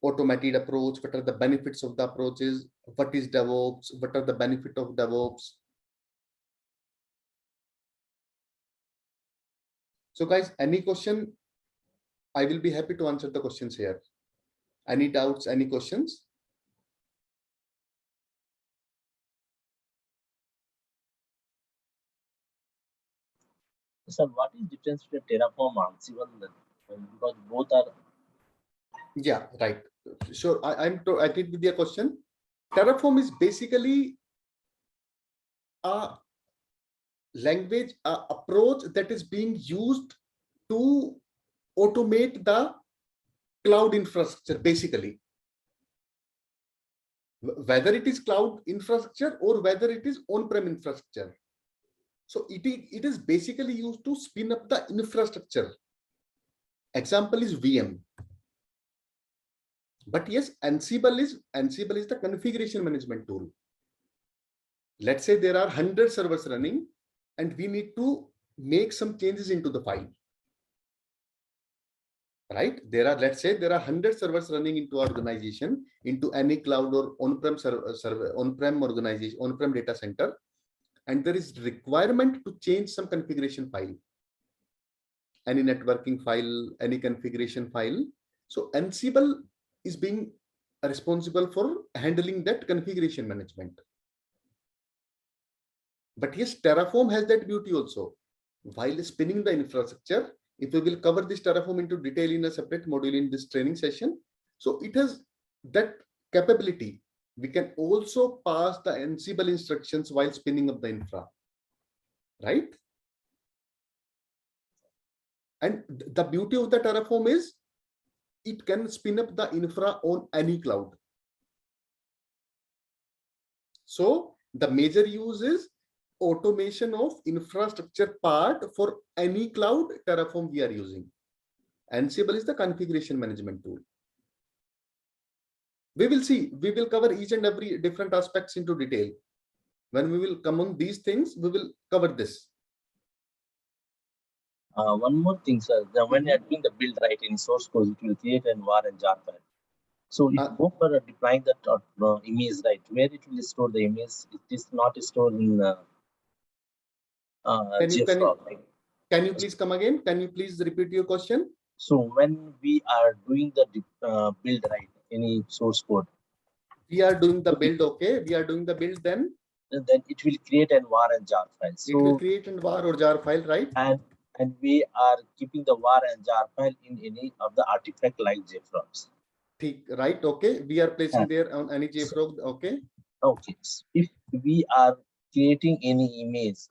automated approach? What are the benefits of the approaches? What is DevOps? What are the benefits of DevOps? So guys, any question? I will be happy to answer the questions here. Any doubts, any questions? Sir, what is difference between Terraform and Ansible? Because both are. Yeah, right. Sure. I did with your question. Terraform is basically a language, approach that is being used to automate the cloud infrastructure, basically. Whether it is cloud infrastructure or whether it is on-prem infrastructure. So it is basically used to spin up the infrastructure. Example is VM. But yes, Ansible is the configuration management tool. Let's say there are 100 servers running and we need to make some changes into the file. Right? Let's say there are 100 servers running into our organization, into any cloud or on-prem on-prem organization, on-prem data center, and there is requirement to change some configuration file, any networking file, any configuration file. So Ansible is being responsible for handling that configuration management. But yes, Terraform has that beauty also. While spinning the infrastructure, if we will cover this Terraform into detail in a separate module in this training session, so it has that capability. We can also pass the Ansible instructions while spinning up the infra, right? And the beauty of the Terraform is it can spin up the infra on any cloud. So the major use is automation of infrastructure part for any cloud. Terraform we are using. Ansible is the configuration management tool. We will see, we will cover each and every different aspects into detail. When we will come on these things, we will cover this. One more thing, sir. When you're doing the build, right, in source code, it will create an var and jar file. So if you go for deploying that image, right, where it will store the image, it is not stored in Can you please come again? Can you please repeat your question? So when we are doing the build, right, any source code, we are doing the build. Okay, we are doing the build, then it will create an var and jar file. So it will create an var or jar file, right? And we are keeping the var and jar file in any of the artifact like JFrogs. Right. Okay, we are placing there on any JFrog. Okay. Okay. If we are creating any image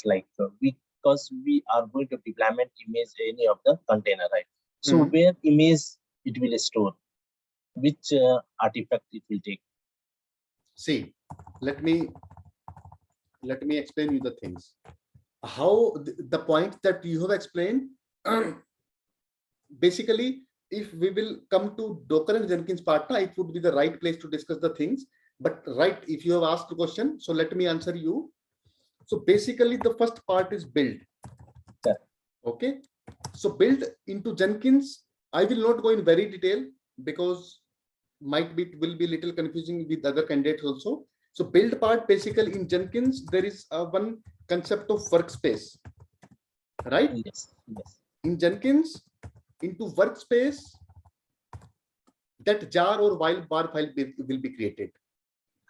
like because we are going to deployment image any of the container, right? So where image it will store, which artifact it will take. See, let me explain you the things. How the point that you have explained. Basically, if we will come to Docker and Jenkins part, it would be the right place to discuss the things. But right, if you have asked the question, so let me answer you. So basically, the first part is build. Yeah. Okay. So build into Jenkins. I will not go in very detail because will be little confusing with other candidates also. So build part, basically in Jenkins, there is one concept of workspace, right? Yes. In Jenkins, into workspace, that jar or var file will be created.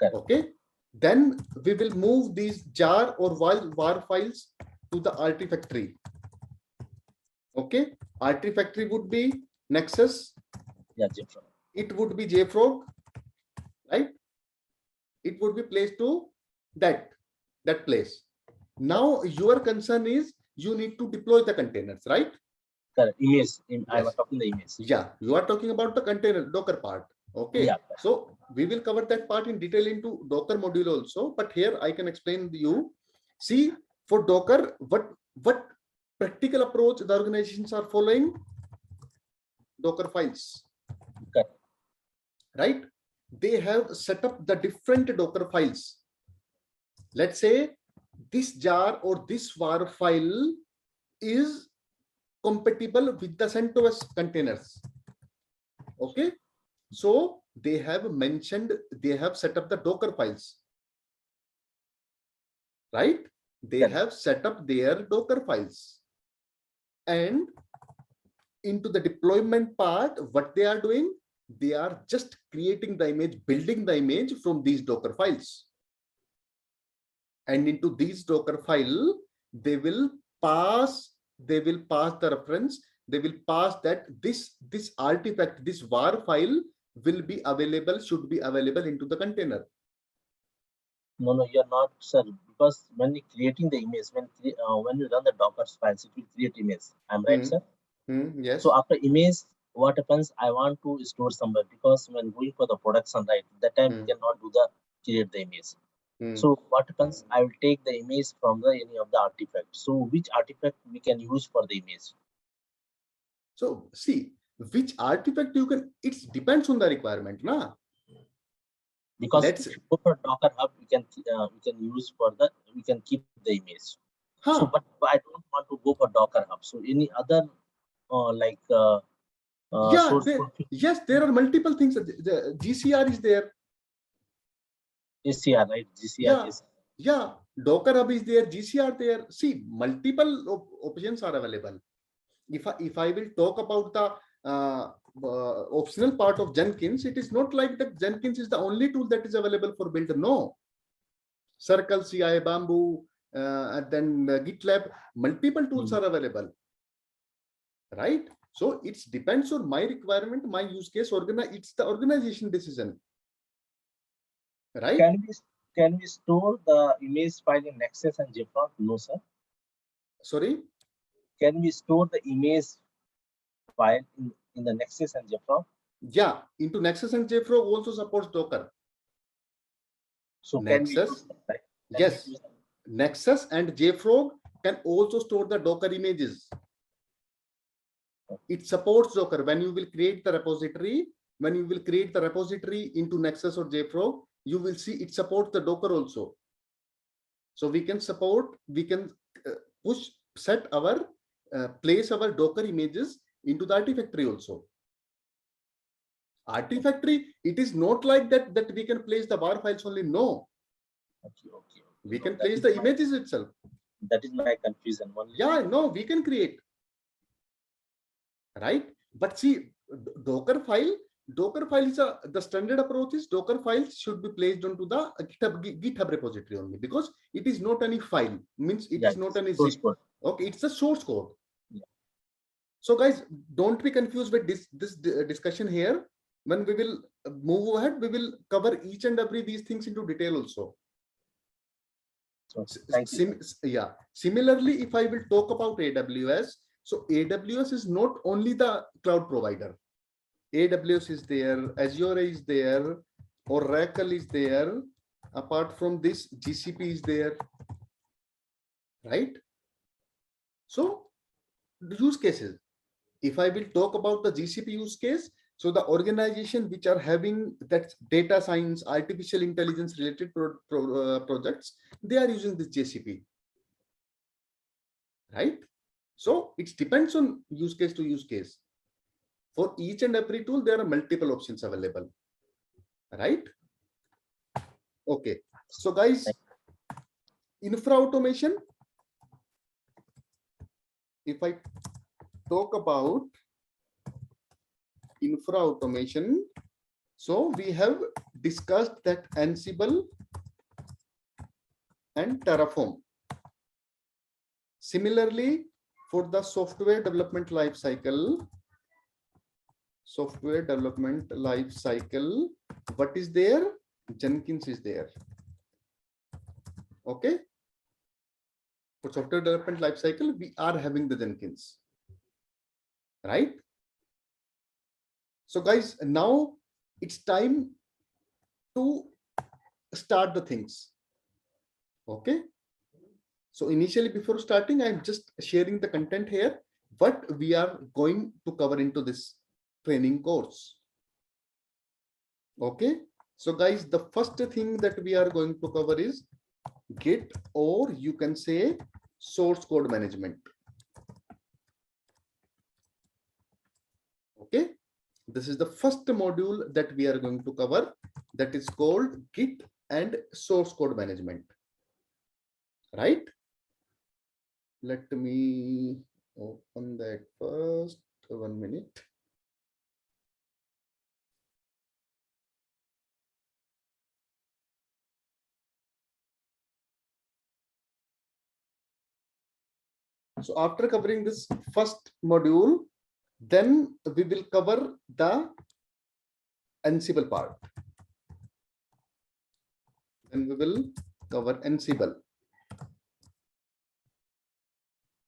Okay. Then we will move these jar or var files to the Artifactory. Okay. Artifactory would be Nexus. Yeah, JFrog. It would be JFrog, right? It would be placed to that. that place. Now your concern is you need to deploy the containers, right? Correct. Image. I was Yes. talking the image. Yeah, you are talking about the container Docker part. Okay. Yeah. So we will cover that part in detail into Docker module also. But here I can explain to you. See, for Docker, what practical approach the organizations are following? Docker files. Correct. Right? They have set up the different Docker files. Let's say this jar or this var file is compatible with the CentOS containers. Okay. So they have mentioned, they have set up the Docker files. Right? They have set up their Docker files. And into the deployment part, what they are doing, they are just creating the image, building the image from these Docker files. And into these Docker file, they will pass the reference, they will pass that this artifact, this var file will be available, should be available into the container. No, you're not, sir, because when you're creating the image, when you run the Docker files, it will create image. I'm right, sir? Yes. So after image, what happens? I want to store somewhere, because when going for the production, right, that time we cannot do the create the image. So what happens? I will take the image from the any of the artifacts. So which artifact we can use for the image? So see, which artifact you can, it depends on the requirement, na? Because if you go for Docker Hub, we can use for the, we can keep the image. So, but I don't want to go for Docker Hub. So any other yes, there are multiple things. The GCR is there. GCR, right? GCR yeah. Docker Hub is there. GCR there. See, multiple options are available. If I will talk about the optional part of Jenkins, it is not like that Jenkins is the only tool that is available for builder. No. Circle, CI, Bamboo, and then GitLab, multiple tools are available. Right? So it depends on my requirement, my use case, it's the organization decision. Right? Can we store the image file in Nexus and JFrog? No, sir. Sorry? Can we store the image file in the Nexus and JFrog? Yeah, into Nexus and JFrog also supports Docker. So Nexus, yes, Nexus and JFrog can also store the Docker images. It supports Docker. When you will create the repository, into Nexus or JFrog, you will see it supports the Docker also. So we can set our, place our Docker images into the Artifactory also. Artifactory, it is not like that we can place the var files only. No. Okay. We can place the images itself. That is my confusion. Yeah, no, we can create. Right? But see, Docker file is the standard approach is Docker files should be placed onto the GitHub repository only, because it is not any file, means it is not any zip. Okay, it's a source code. Yeah. So guys, don't be confused with this discussion here. When we will move ahead, we will cover each and every these things into detail also. Yeah. Similarly, if I will talk about AWS, so AWS is not only the cloud provider. AWS is there, Azure is there, Oracle is there. Apart from this, GCP is there, right? So the use cases, if I will talk about the GCP use case, so the organization which are having that data science, artificial intelligence related projects, they are using this GCP, right? So it depends on use case to use case. For each and every tool, there are multiple options available, right? Okay. So guys, infra automation, if I talk about infra automation, so we have discussed that Ansible and Terraform. Similarly, for the software development life cycle, what is there? Jenkins is there. Okay. For software development lifecycle, we are having the Jenkins, right? So guys, now it's time to start the things. Okay. So initially, before starting, I'm just sharing the content here, what we are going to cover into this training course. Okay. So guys, the first thing that we are going to cover is Git, or you can say source code management. Okay. This is the first module that we are going to cover, that is called Git and source code management. Right? Let me open that first. 1 minute. So after covering this first module, then we will cover the Ansible part. Then we will cover Ansible.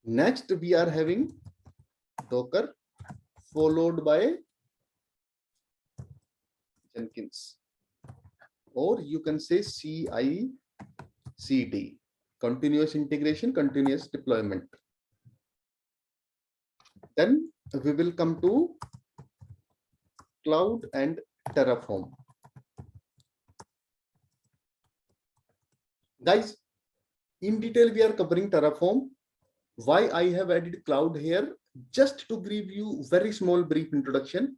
Next, we are having Docker, followed by Jenkins, or you can say CI/CD, continuous integration, continuous deployment. Then we will come to cloud and Terraform. Guys, in detail, we are covering Terraform. Why I have added cloud here? Just to give you very small brief introduction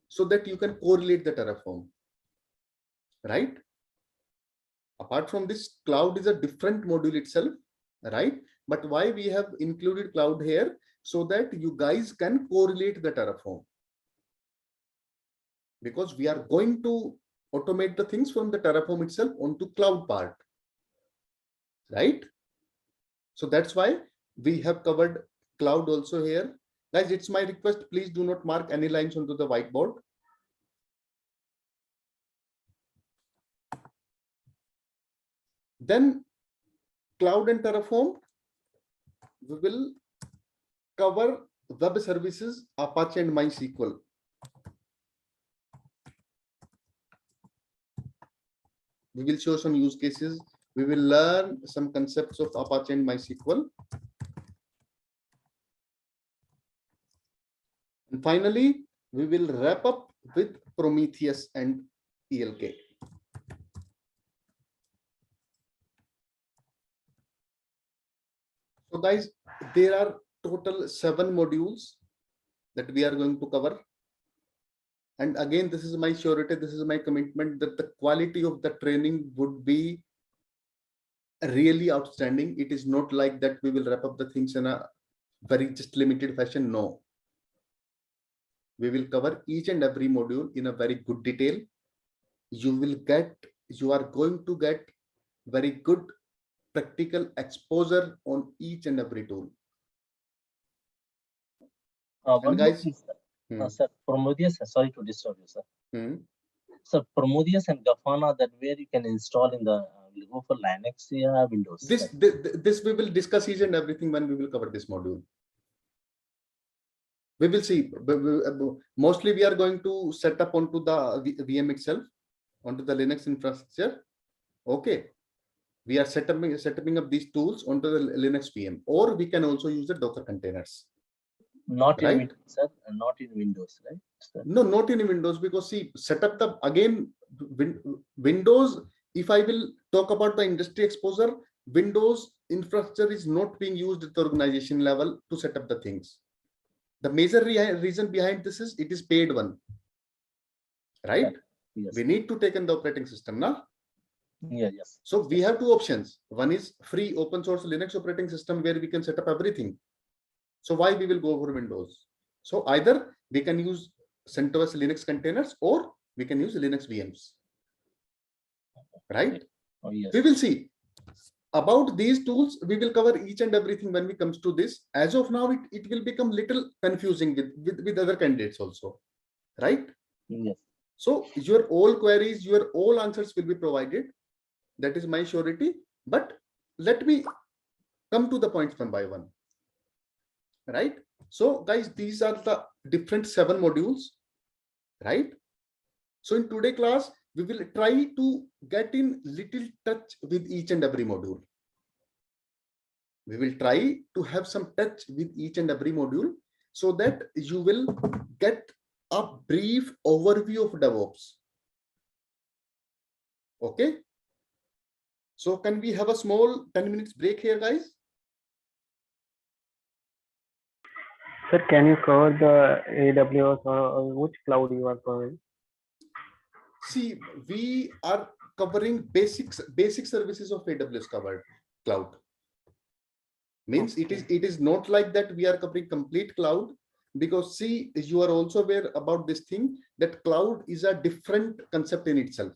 so that you can correlate the Terraform, right? Apart from this, cloud is a different module itself, right? But why we have included cloud here? So that you guys can correlate the Terraform. Because we are going to automate the things from the Terraform itself onto cloud part, right? So that's why we have covered cloud also here. Guys, it's my request, please do not mark any lines onto the whiteboard. Then cloud and Terraform, we will cover web services, Apache and MySQL. We will show some use cases. We will learn some concepts of Apache and MySQL. And finally, we will wrap up with Prometheus and ELK. So guys, there are total 7 modules that we are going to cover. And again, this is my surety, this is my commitment that the quality of the training would be really outstanding. It is not like that we will wrap up the things in a very just limited fashion. No. We will cover each and every module in a very good detail. You are going to get very good practical exposure on each and every tool. One guys, more thing, sir. Sir, Prometheus, sorry to disturb you, sir. So Prometheus and Grafana, that where you can install in the will go for Linux or Windows. This we will discuss each and everything when we will cover this module. We will see. Mostly we are going to set up onto the VM itself, onto the Linux infrastructure. Okay. We are setting up these tools onto the Linux VM, or we can also use the Docker containers. Not in Windows, sir. Not in Windows, right? Sir? No, not in Windows, because see, set up the again Windows. If I will talk about the industry exposure, Windows infrastructure is not being used at the organization level to set up the things. The major reason behind this is it is paid one, right? Yes. We need to take in the operating system now. Yeah, yes. So we have 2 options. One is free open source Linux operating system where we can set up everything. So why we will go for Windows? So either we can use CentOS Linux containers, or we can use Linux VMs, right? Oh, yes. We will see. About these tools, we will cover each and everything when we comes to this. As of now, it will become little confusing with other candidates also, right? Yes. So your all queries, your all answers will be provided. That is my surety. But let me come to the points one by one, right? So guys, these are the different 7 modules, right? So in today class, we will try to get in little touch with each and every module. We will try to have some touch with each and every module so that you will get a brief overview of DevOps. Okay. So can we have a small 10 minutes break here, guys? Sir, can you cover the AWS or which cloud you are covering? See, we are covering basic services of AWS covered cloud. Means Okay. it is not like that we are covering complete cloud, because see, you are also aware about this thing that cloud is a different concept in itself,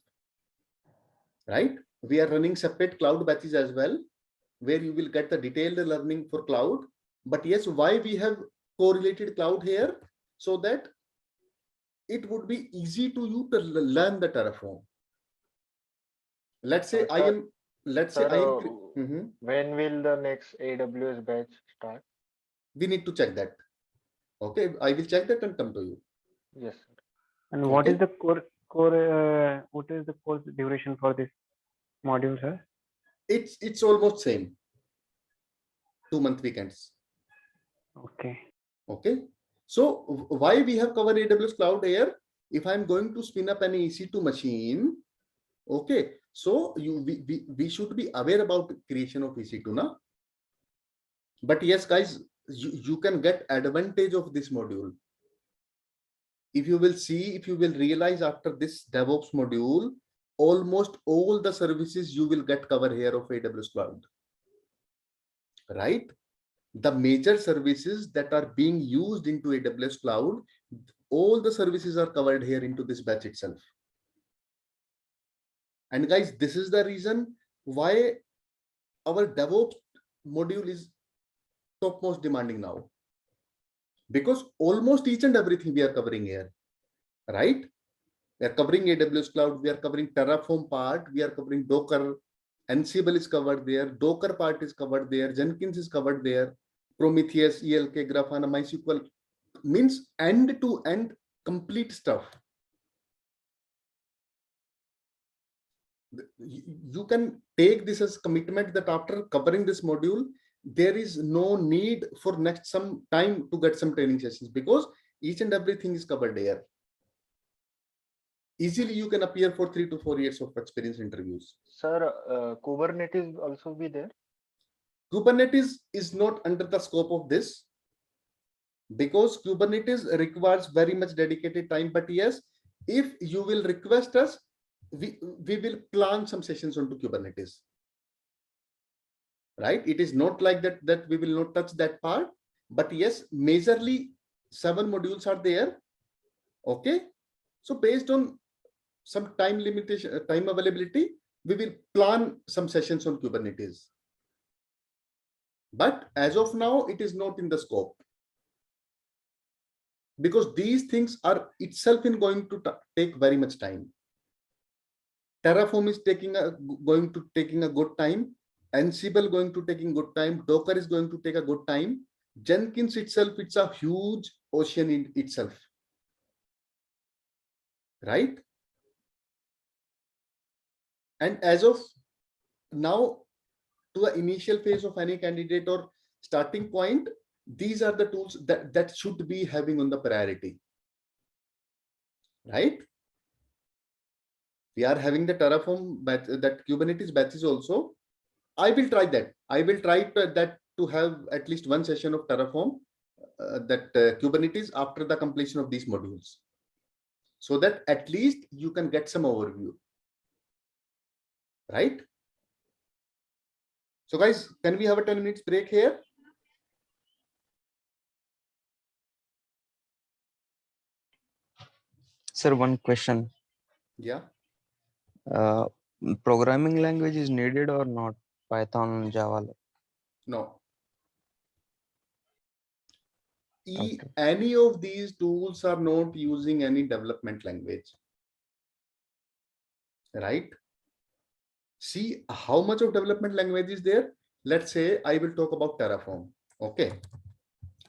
right? We are running separate cloud batches as well, where you will get the detailed learning for cloud. But yes, why we have correlated cloud here? So that it would be easy to you to learn the Terraform. Let's say Sir, Mhm. when will the next AWS batch start? We need to check that. Okay, I will check that and come to you. Yes, sir. And what Okay. is the what is the course duration for this module, sir? It's almost same. 2-month weekends. Okay. Okay. So why we have covered AWS Cloud here? If I'm going to spin up an EC2 machine, okay, so we should be aware about creation of EC2 now. But yes, guys, you can get advantage of this module. If you will see, if you will realize after this DevOps module, almost all the services you will get cover here of AWS Cloud, right? The major services that are being used into AWS Cloud, all the services are covered here into this batch itself. And guys, this is the reason why our DevOps module is topmost demanding now, because almost each and everything we are covering here, right? We are covering AWS Cloud, we are covering Terraform part, we are covering Docker, Ansible is covered there, Docker part is covered there, Jenkins is covered there, Prometheus, ELK, Grafana, MySQL, means end-to-end complete stuff. You can take this as commitment that after covering this module, there is no need for next some time to get some training sessions, because each and everything is covered there. Easily you can appear for 3 to 4 years of experience interviews. Sir, Kubernetes also be there? Kubernetes is not under the scope of this, because Kubernetes requires very much dedicated time. But yes, if you will request us, we will plan some sessions onto Kubernetes, right? It is not like that we will not touch that part. But yes, majorly 7 modules are there. Okay, so based on some time limitation, time availability, we will plan some sessions on Kubernetes. But as of now, it is not in the scope, because these things are itself in going to take very much time. Terraform is going to taking a good time. Ansible going to taking good time. Docker is going to take a good time. Jenkins itself, it's a huge ocean in itself, right? And as of now, to the initial phase of any candidate or starting point, these are the tools that should be having on the priority, right? We are having the Terraform batch, that Kubernetes batches also. I will try that. I will try that to have at least one session of Terraform, Kubernetes after the completion of these modules, so that at least you can get some overview, right? So guys, can we have a 10 minutes break here? Sir, one question. Yeah. Programming language is needed or not? Python, Java? No. Okay. Any of these tools are not using any development language, right? See how much of development language is there. let's say I will talk about Terraform. Okay.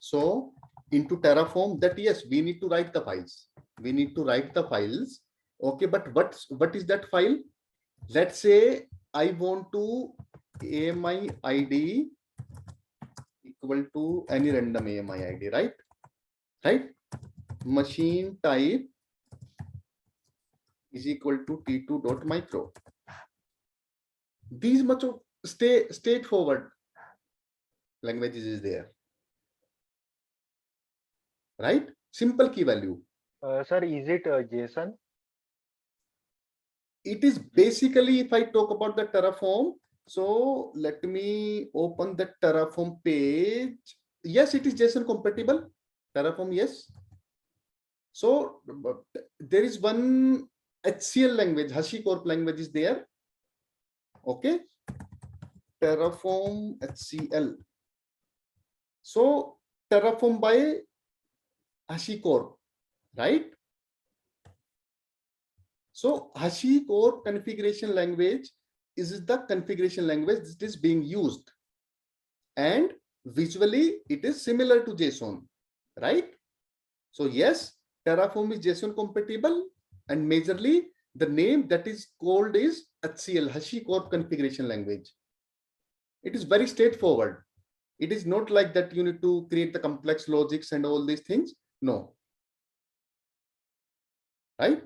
So into Terraform, that yes, we need to write the files. We need to write the files. Okay, but what is that file? Let's say I want to AMI ID equal to any random AMI ID, right? Right? Machine type is equal to t2.micro. These much of straightforward languages is there, right? Simple key value. Sir, is it JSON? It is basically, if I talk about the Terraform, so let me open the Terraform page. Yes, it is JSON compatible. Terraform, yes. So there is one HCL language, HashiCorp language is there. Okay. Terraform HCL. So Terraform by HashiCorp, right? So HashiCorp configuration language is the configuration language that is being used, and visually it is similar to JSON, right? So yes, Terraform is JSON compatible, and majorly the name that is called is HCL, HashiCorp configuration language. It is very straightforward. It is not like that you need to create the complex logics and all these things. No. Right?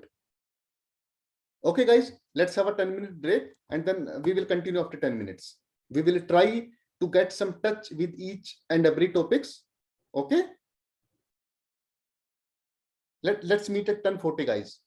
Okay, guys, let's have a 10-minute break and then we will continue after 10 minutes. We will try to get some touch with each and every topics. Okay. Let's meet at 10:40, guys.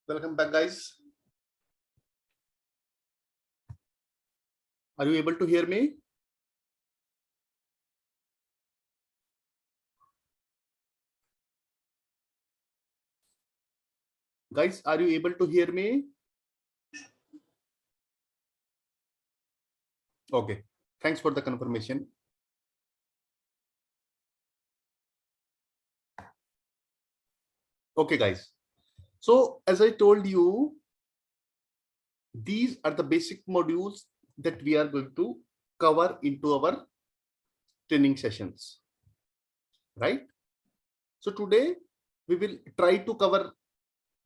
Welcome back, guys. Are you able to hear me? Guys, are you able to hear me? Okay, thanks for the confirmation. Okay, guys. So as I told you, these are the basic modules that we are going to cover into our training sessions, right? So today we will try to cover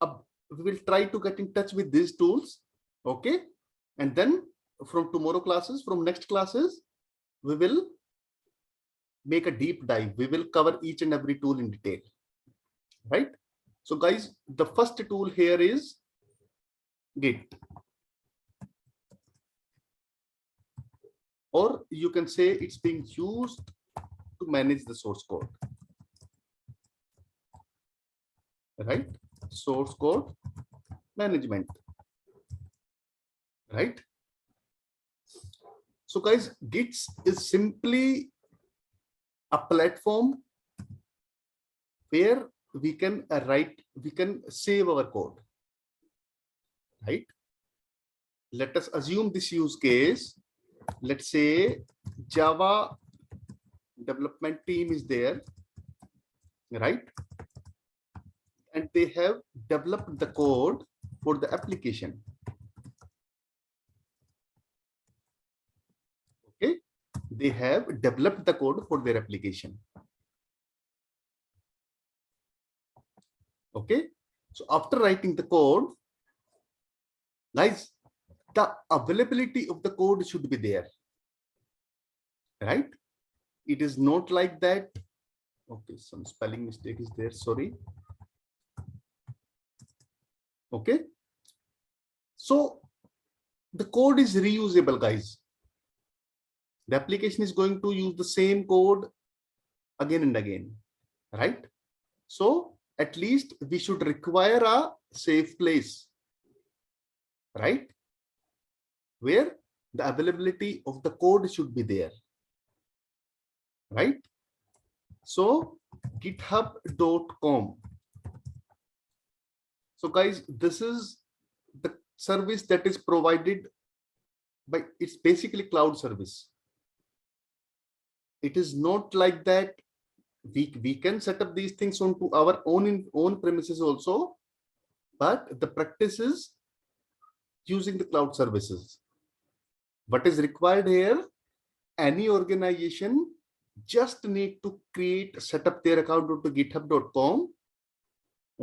up, we will try to get in touch with these tools, okay? And then from tomorrow classes, from next classes, we will make a deep dive. We will cover each and every tool in detail, right? So guys, the first tool here is Git, or you can say it's being used to manage the source code, right? Source code management, right? So guys, Git is simply a platform where we can we can save our code, right? Let us assume this use case. Let's say Java development team is there, right? And they have developed the code for the application. Okay, they have developed the code for their application. Okay, so after writing the code, guys, the availability of the code should be there, right? It is not like that. Okay, some spelling mistake is there, sorry. Okay, so the code is reusable, guys. The application is going to use the same code again and again, right? So at least we should require a safe place, right? Where the availability of the code should be there, right? So github.com. So guys, this is the service that is provided by, it's basically cloud service. It is not like that we can set up these things onto our own premises also, but the practice is using the cloud services. What is required here? Any organization just need to set up their account onto github.com,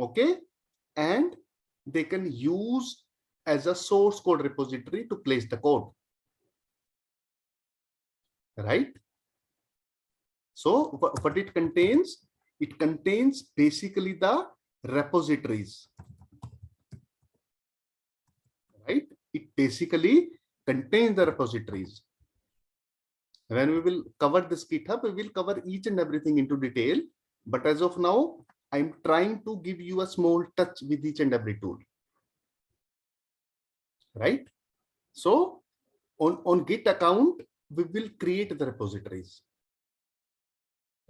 okay, and they can use as a source code repository to place the code, right? So what it contains basically the repositories, right? It basically contains the repositories. When we will cover this GitHub, we will cover each and everything into detail. But as of now, I'm trying to give you a small touch with each and every tool, right? So on Git account, we will create the repositories,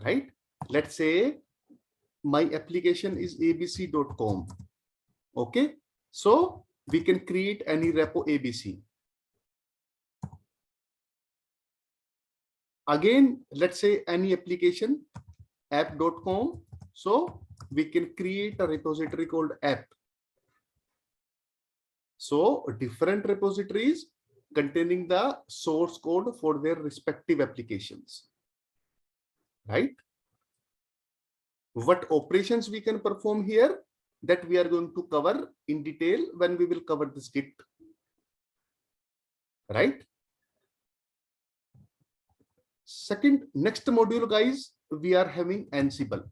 right? Let's say my application is abc.com. Okay, so we can create any repo abc. Again, let's say any application app.com. So we can create a repository called app. So different repositories containing the source code for their respective applications, right? What operations we can perform here, that we are going to cover in detail when we will cover this Git, right? Second, next module, guys, we are having Ansible.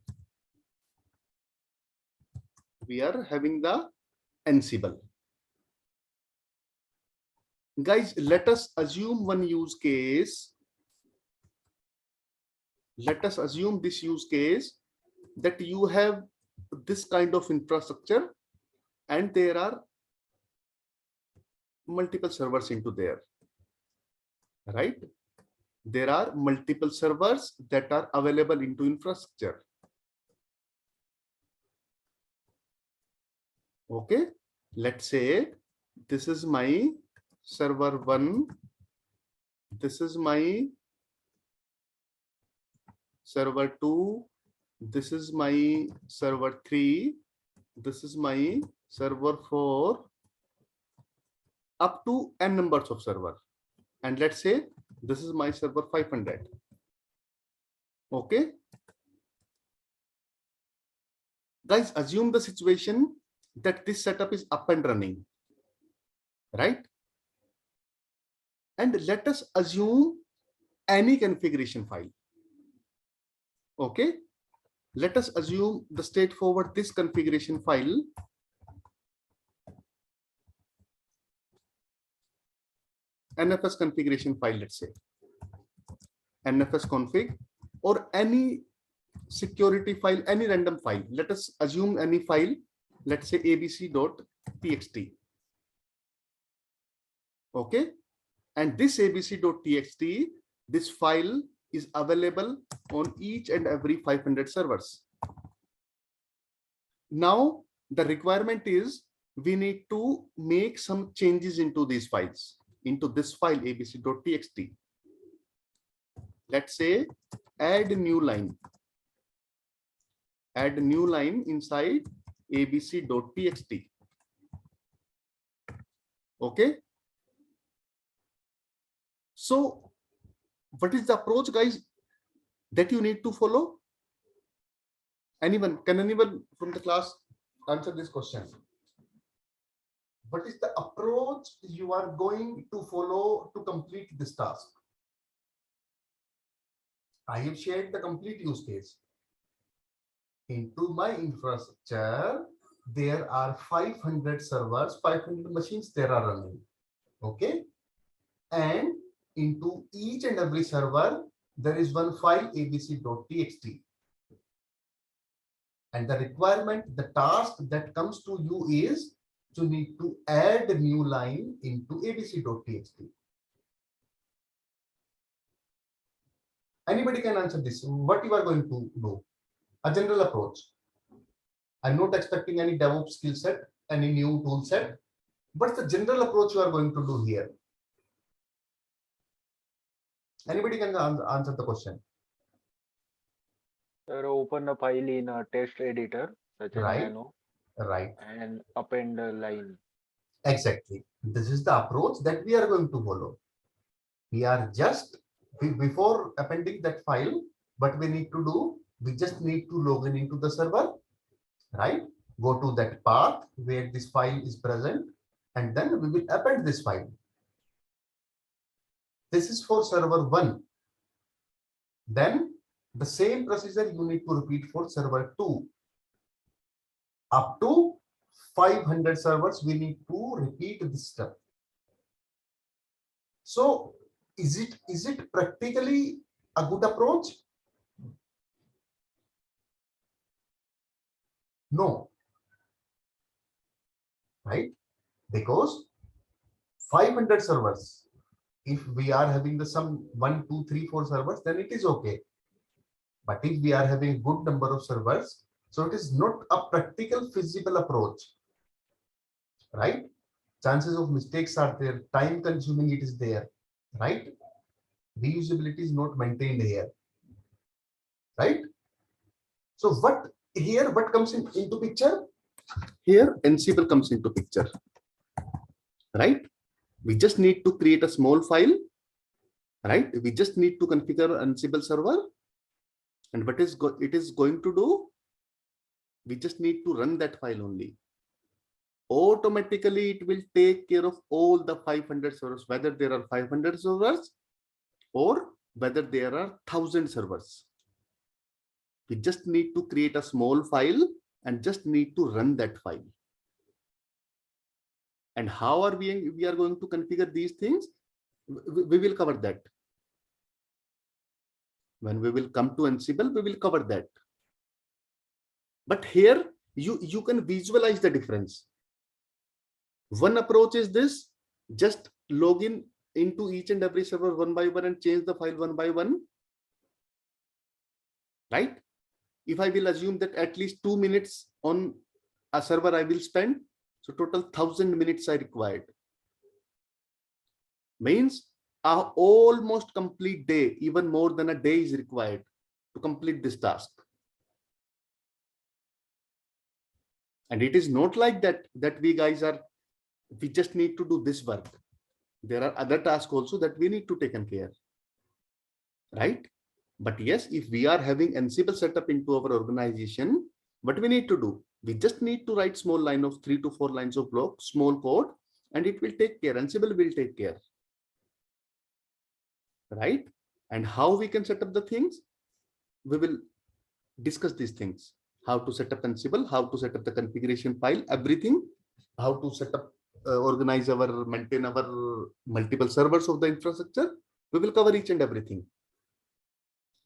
We are having the Ansible. Guys, let us assume one use case. Let us assume this use case that you have this kind of infrastructure and there are multiple servers into there, right? There are multiple servers that are available into infrastructure. Okay, let's say this is my server 1, this is my server 2, this is my server 3, this is my server 4, up to n numbers of server, and let's say this is my server 500. Okay, guys, assume the situation that this setup is up and running, right? And let us assume any configuration file. Okay, let us assume the straightforward this configuration file. NFS configuration file, let's say NFS config, or any security file, any random file. Let us assume any file, let's say abc.txt. Okay, and this abc.txt, this file is available on each and every 500 servers. Now the requirement is we need to make some changes into these files, into this file abc.txt. Let's say add a new line. Add a new line inside abc.txt. Okay. So what is the approach, guys, that you need to follow? Anyone? Can anyone from the class answer this question? What is the approach you are going to follow to complete this task? I have shared the complete use case. Into my infrastructure, there are 500 servers, 500 machines there are running. Okay. And into each and every server, there is one file abc.txt. And the requirement, the task that comes to you is to need to add a new line into abc.txt. Anybody can answer this. What you are going to do? A general approach. I'm not expecting any DevOps skill set, any new tool set. What's the general approach you are going to do here? Anybody can answer the question. Sir, open a file in a text editor, such as Right. Nano, Right. and append a line. Exactly. This is the approach that we are going to follow. We are just, before appending that file, what we need to do, we just need to log in into the server, right? Go to that path where this file is present, and then we will append this file. This is for server 1. Then the same procedure you need to repeat for server 2. Up to 500 servers, we need to repeat this step. So is it practically a good approach? No. Right? Because 500 servers, if we are having the some 1, 2, 3, 4 servers, then it is okay. But if we are having good number of servers, so it is not a practical feasible approach, right? Chances of mistakes are there, time consuming it is there, right? Reusability is not maintained here, right? So what comes into picture? Here Ansible comes into picture, right? We just need to create a small file, right? We just need to configure Ansible server, and what is it is going to do? We just need to run that file only. Automatically, it will take care of all the 500 servers, whether there are 500 servers or whether there are 1,000 servers. We just need to create a small file and just need to run that file. And how are we are going to configure these things? We will cover that. When we will come to Ansible, we will cover that. But here you can visualize the difference. One approach is this: just log in into each and every server one by one and change the file one by one, right? If I will assume that at least 2 minutes on a server I will spend, so total 1000 minutes I required. Means a almost complete day, even more than a day is required to complete this task. And it is not like that we just need to do this work. There are other tasks also that we need to take care, right? But yes, if we are having Ansible setup into our organization, what we need to do? We just need to write small line of 3 to 4 lines of block, small code, and it will take care. Ansible will take care, right? And how we can set up the things? We will discuss these things. How to set up Ansible, how to set up the configuration file, everything, how to set up, organize our, maintain our multiple servers of the infrastructure. We will cover each and everything,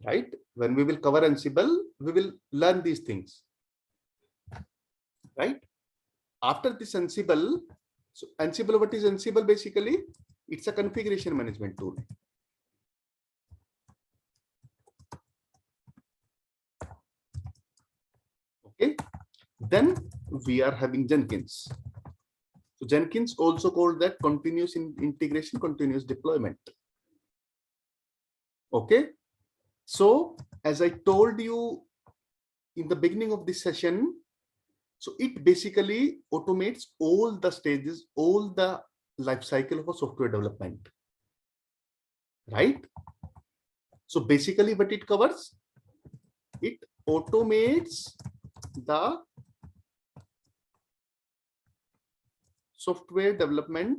right? When we will cover Ansible, we will learn these things, right? After this Ansible, so Ansible, what is Ansible? Basically, it's a configuration management tool. Okay, then we are having Jenkins. So Jenkins, also called that continuous integration, continuous deployment. Okay, so as I told you in the beginning of this session, so it basically automates all the stages, all the life cycle of a software development, right? So basically what it covers, it automates the software development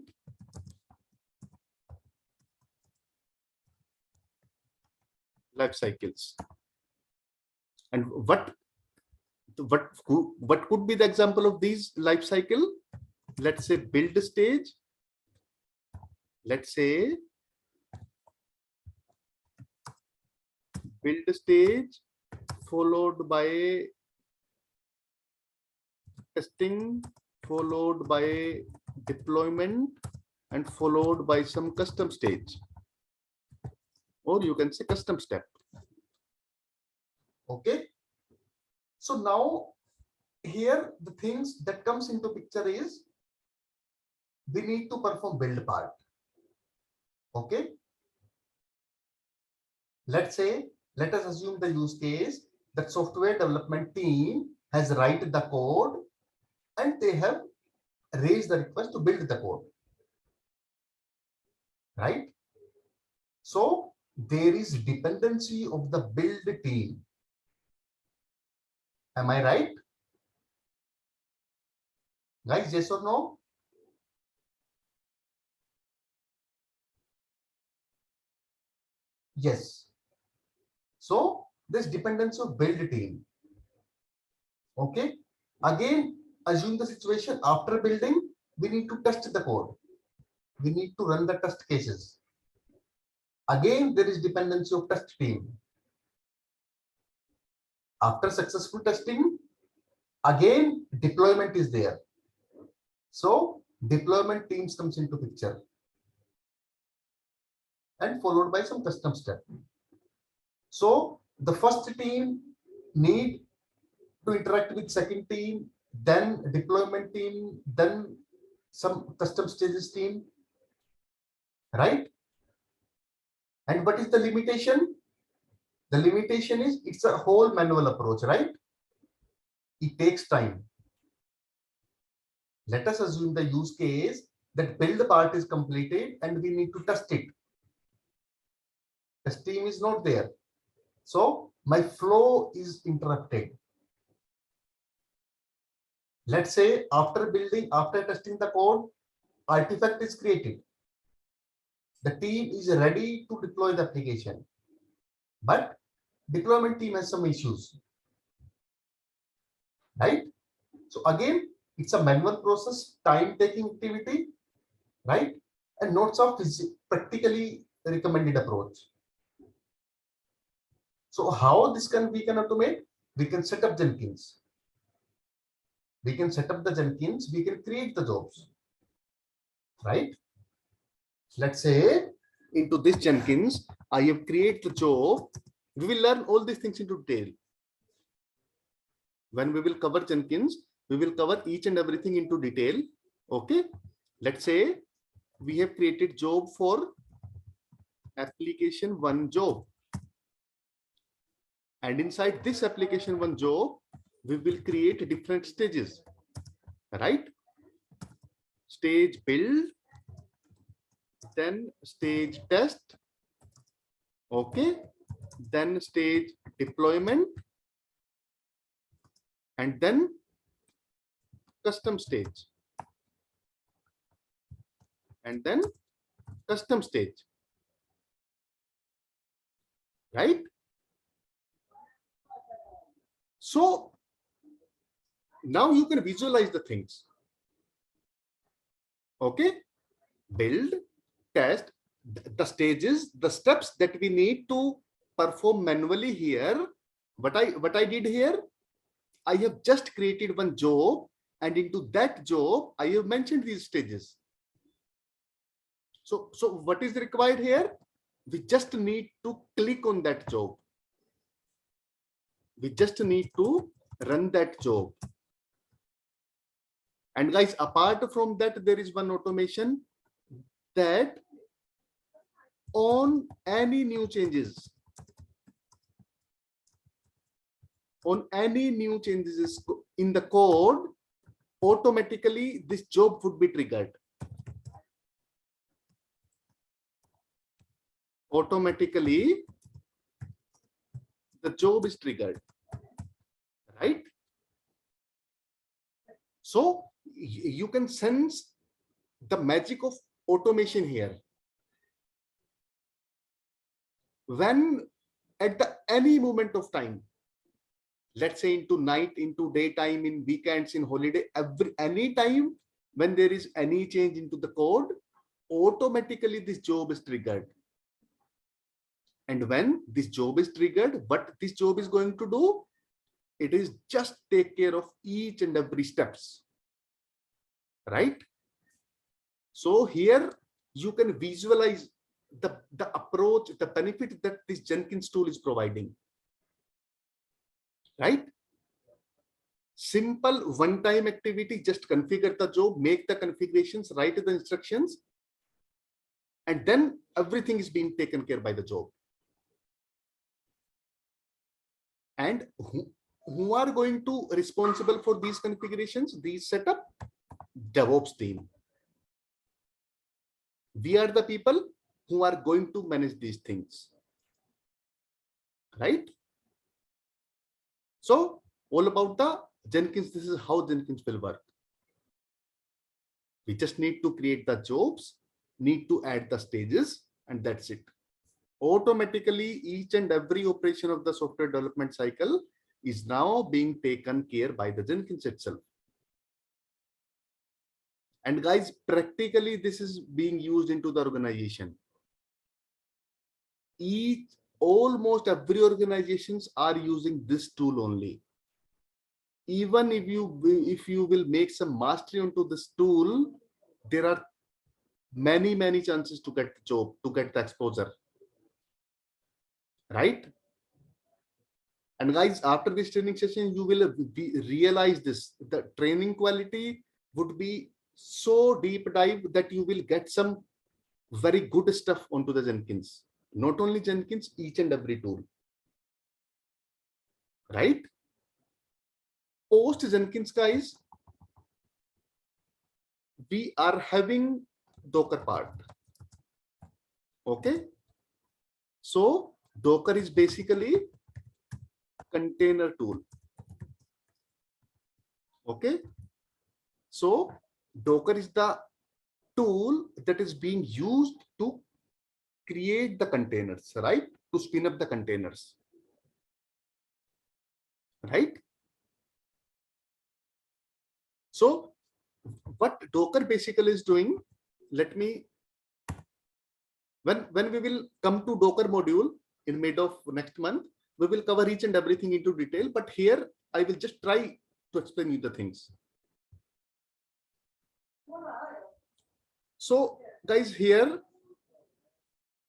life cycles. And what could be the example of these life cycle? Let's say build stage. Let's say build stage followed by testing, followed by deployment, and followed by some custom stage, or you can say custom step. Okay, so now here the things that comes into picture is we need to perform build part. Okay, let us assume the use case that software development team has write the code and they have raised the request to build the code, right? So there is dependency of the build team. Am I right, guys? Yes or no? Yes. So this dependence of build team. Okay, again assume the situation after building, we need to test the code, we need to run the test cases. Again there is dependency of test team. After successful testing, again deployment is there, so deployment teams comes into picture and followed by some custom step. So the first team need to interact with second team, then deployment team, then some custom stages team, right? And what is the limitation? The limitation is it's a whole manual approach, right? It takes time. Let us assume the use case that build part is completed and we need to test it. Test team is not there, so my flow is interrupted. Let's say after building, after testing the code, artifact is created. The team is ready to deploy the application, but deployment team has some issues, right? So again, it's a manual process, time-taking activity, right? And not of practically recommended approach. So how this we can automate? We can set up Jenkins. We can set up the Jenkins. We can create the jobs. right? Let's say into this Jenkins, I have created the job. We will learn all these things into detail. When we will cover Jenkins, we will cover each and everything into detail. Okay. Let's say we have created job for application 1 job. And inside this application 1 job, we will create different stages, right? Stage build, then stage test, okay, then stage deployment, and then custom stage, and then custom stage, right? So now you can visualize the things. Okay, build, test, the stages, the steps that we need to perform manually here. What I did here, I have just created 1 job, and into that job I have mentioned these stages. So what is required here? We just need to click on that job. We just need to run that job. And guys, apart from that, there is one automation that on any new changes, in the code, automatically this job would be triggered. Automatically, the job is triggered, right? So you can sense the magic of automation here. When at any moment of time, let's say into night, into daytime, in weekends, in holiday, any time when there is any change into the code, automatically this job is triggered. And when this job is triggered, what this job is going to do? It is just take care of each and every steps, right? So here you can visualize the approach, the benefit that this Jenkins tool is providing, right? Simple one-time activity, just configure the job, make the configurations, write the instructions, and then everything is being taken care by the job. And who are going to responsible for these configurations, these setup? DevOps team. We are the people who are going to manage these things, right? So all about the Jenkins, this is how Jenkins will work. We just need to create the jobs, need to add the stages, and that's it. Automatically, each and every operation of the software development cycle is now being taken care by the Jenkins itself. And guys, practically this is being used into the organization. Almost every organizations are using this tool only. Even if you will make some mastery onto this tool, there are many chances to get the job, to get the exposure, right? And guys, after this training session, you will realize this, the training quality would be so deep dive that you will get some very good stuff onto the Jenkins. Not only Jenkins, each and every tool, right? Post Jenkins, guys, we are having Docker part. Okay. So Docker is basically container tool. Okay. So Docker is the tool that is being used to create the containers, right? To spin up the containers, right? So what Docker basically is doing, let me, when we will come to Docker module in mid of next month, we will cover each and everything into detail, but here I will just try to explain you the things. So guys, here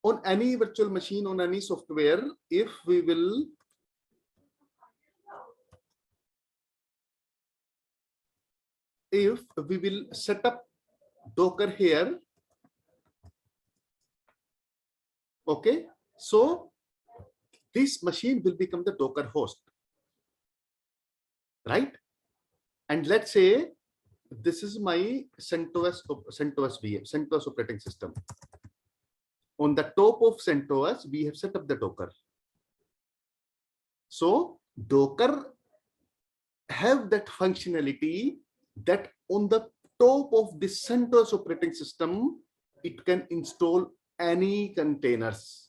on any virtual machine, on any software, if we will set up Docker here, okay, so this machine will become the Docker host, right? And let's say this is my CentOS VM, CentOS operating system. On the top of CentOS, we have set up the Docker. So Docker have that functionality that on the top of this CentOS operating system, it can install any containers.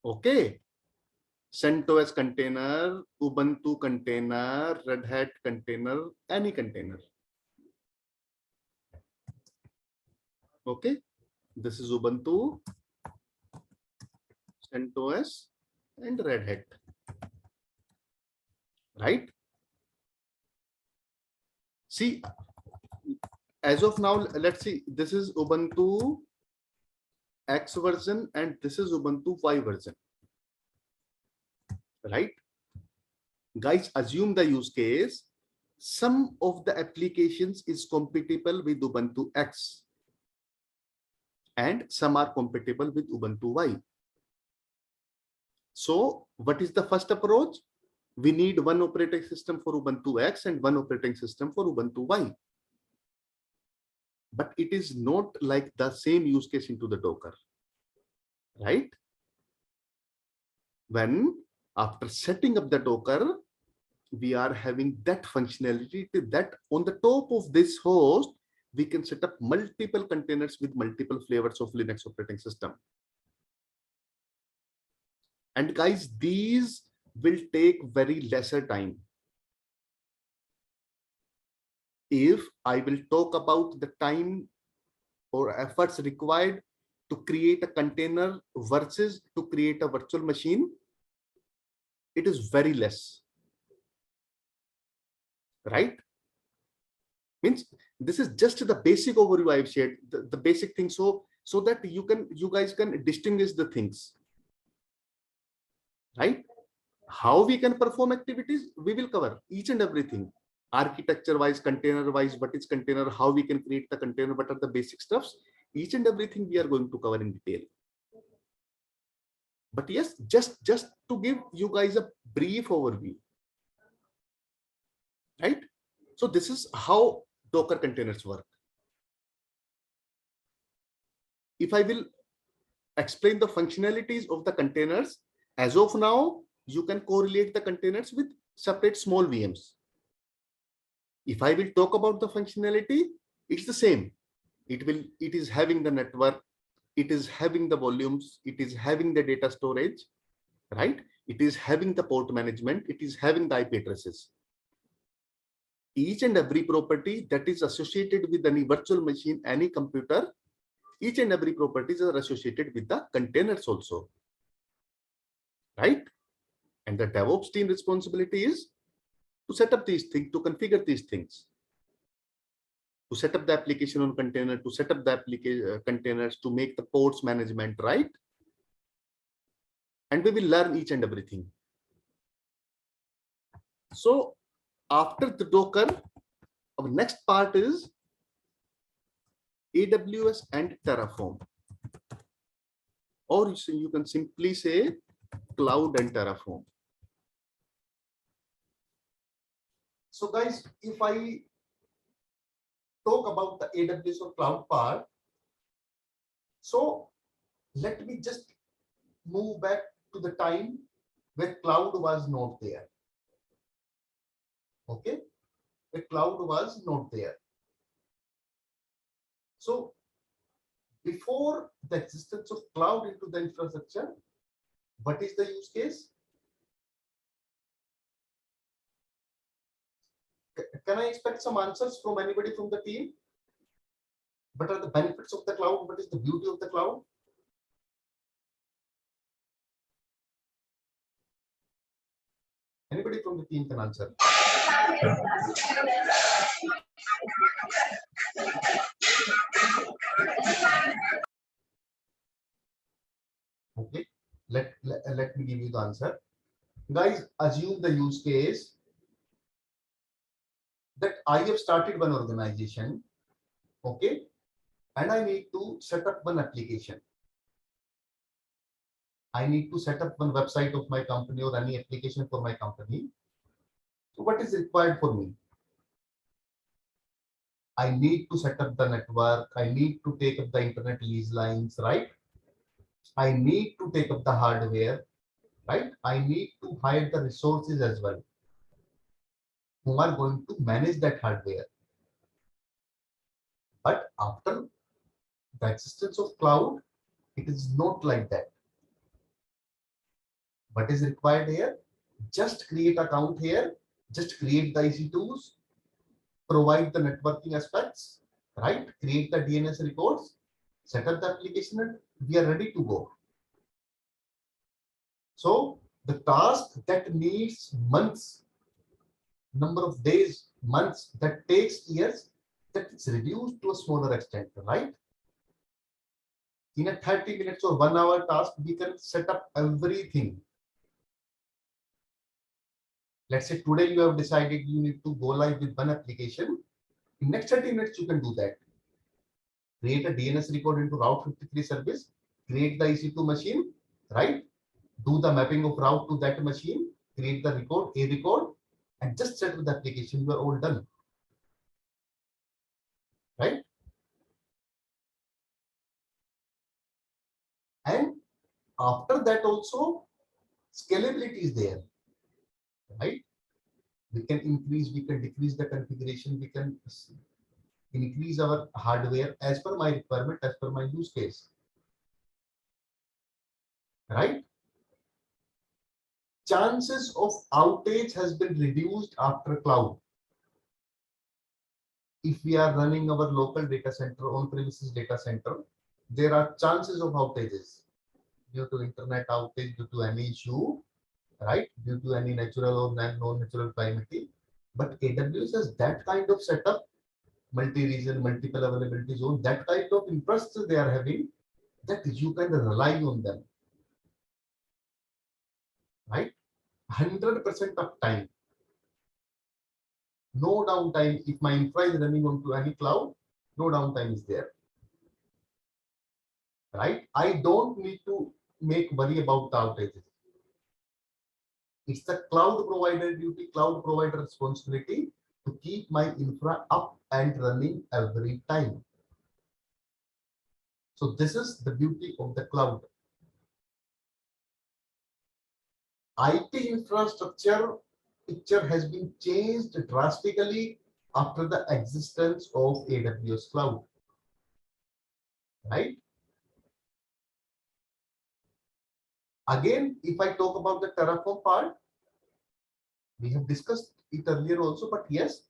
Okay. CentOS container, Ubuntu container, Red Hat container, any container. Okay. This is Ubuntu, CentOS, and Red Hat. Right? See, as of now, let's see, this is Ubuntu X version and this is Ubuntu Y version. Right? Guys, assume the use case. Some of the applications is compatible with Ubuntu X and some are compatible with Ubuntu Y. So what is the first approach? We need one operating system for Ubuntu X and one operating system for Ubuntu Y. But it is not like the same use case into the Docker, right? When after setting up the Docker, we are having that functionality that on the top of this host, we can set up multiple containers with multiple flavors of Linux operating system. And guys, these will take very lesser time. If I will talk about the time or efforts required to create a container versus to create a virtual machine, it is very less, right? Means this is just the basic overview I've shared, the basic thing, so that you guys can distinguish the things, right? How we can perform activities, we will cover each and everything, architecture wise, container wise, what is container, how we can create the container, what are the basic stuffs, each and everything we are going to cover in detail. But yes, just to give you guys a brief overview, right? So this is how Docker containers work. If I will explain the functionalities of the containers, as of now, you can correlate the containers with separate small VMs. If I will talk about the functionality, it's the same. It is having the network, it is having the volumes, it is having the data storage, right? It is having the port management, it is having the IP addresses. Each and every property that is associated with any virtual machine, any computer, each and every properties are associated with the containers also, right? And the DevOps team responsibility is to set up these things, to configure these things, to set up the application on container, to set up the application containers, to make the ports management, right? And we will learn each and everything. So after the Docker, our next part is AWS and Terraform, or you can simply say cloud and Terraform. So guys, if I talk about the AWS or cloud part, so let me just move back to the time where cloud was not there. Okay, the cloud was not there. So before the existence of cloud into the infrastructure, what is the use case? Can I expect some answers from anybody from the team? What are the benefits of the cloud? What is the beauty of the cloud? Anybody from the team can answer. Okay, let me give you the answer. Guys, assume the use case that I have started one organization, okay, and I need to set up one application. I need to set up one website of my company or any application for my company. So what is required for me? I need to set up the network. I need to take up the internet lease lines, right? I need to take up the hardware, right? I need to hire the resources as well who are going to manage that hardware. But after the existence of cloud, it is not like that. What is required here? Just create account here, just create the EC2s, provide the networking aspects, right? Create the DNS records, set up the application, and we are ready to go. So the task that needs months, number of days, months, that takes years, that is reduced to a smaller extent, right? In a 30 minutes or 1 hour task, we can set up everything. Let's say today you have decided you need to go live with one application. In next 30 minutes, you can do that. Create a DNS record into Route 53 service, create the EC2 machine, right? Do the mapping of route to that machine, create the record, a record, and just set up the application. You are all done, right? And after that also, scalability is there, right? We can increase, we can decrease the configuration, we can increase our hardware as per my requirement, as per my use case, right? Chances of outage has been reduced after cloud. If we are running our local data center, on-premises data center, there are chances of outages due to internet outage, due to any issue, right? Due to any natural or non-natural calamity. But AWS has that kind of setup, multi-region, multiple availability zone, that kind of infrastructure they are having, that you can rely on them, right? 100% of time. No downtime. If my infra is running onto any cloud, no downtime is there, right? I don't need to make worry about the outages. It's the cloud provider duty, cloud provider responsibility to keep my infra up and running every time. So this is the beauty of the cloud. IT infrastructure picture has been changed drastically after the existence of AWS cloud, right? Again, if I talk about the Terraform part, we have discussed it earlier also, but yes,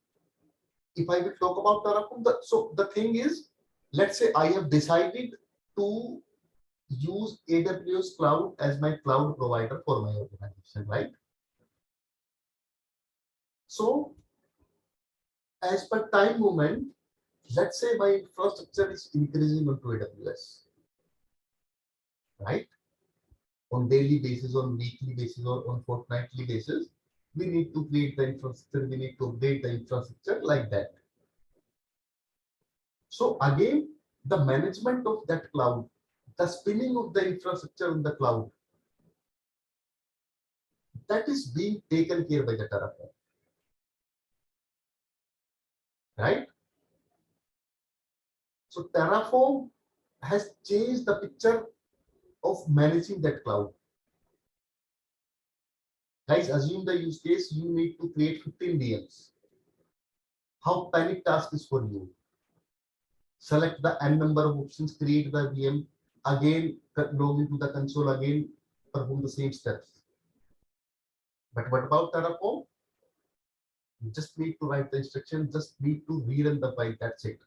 if I will talk about Terraform, so the thing is, let's say I have decided to use AWS cloud as my cloud provider for my organization, right? So as per time movement, let's say my infrastructure is increasing onto AWS, right? On daily basis, on weekly basis, or on fortnightly basis, we need to create the infrastructure, we need to update the infrastructure like that. So again, the management of that cloud, the spinning of the infrastructure on the cloud, that is being taken care by the Terraform, right? So Terraform has changed the picture of managing that cloud. Guys, assume the use case, you need to create 15 VMs. How panic task is for you? Select the n number of options, create the VM, again log into the console, again perform the same steps. But what about Terraform? You just need to write the instruction, just need to rerun the file, that's it.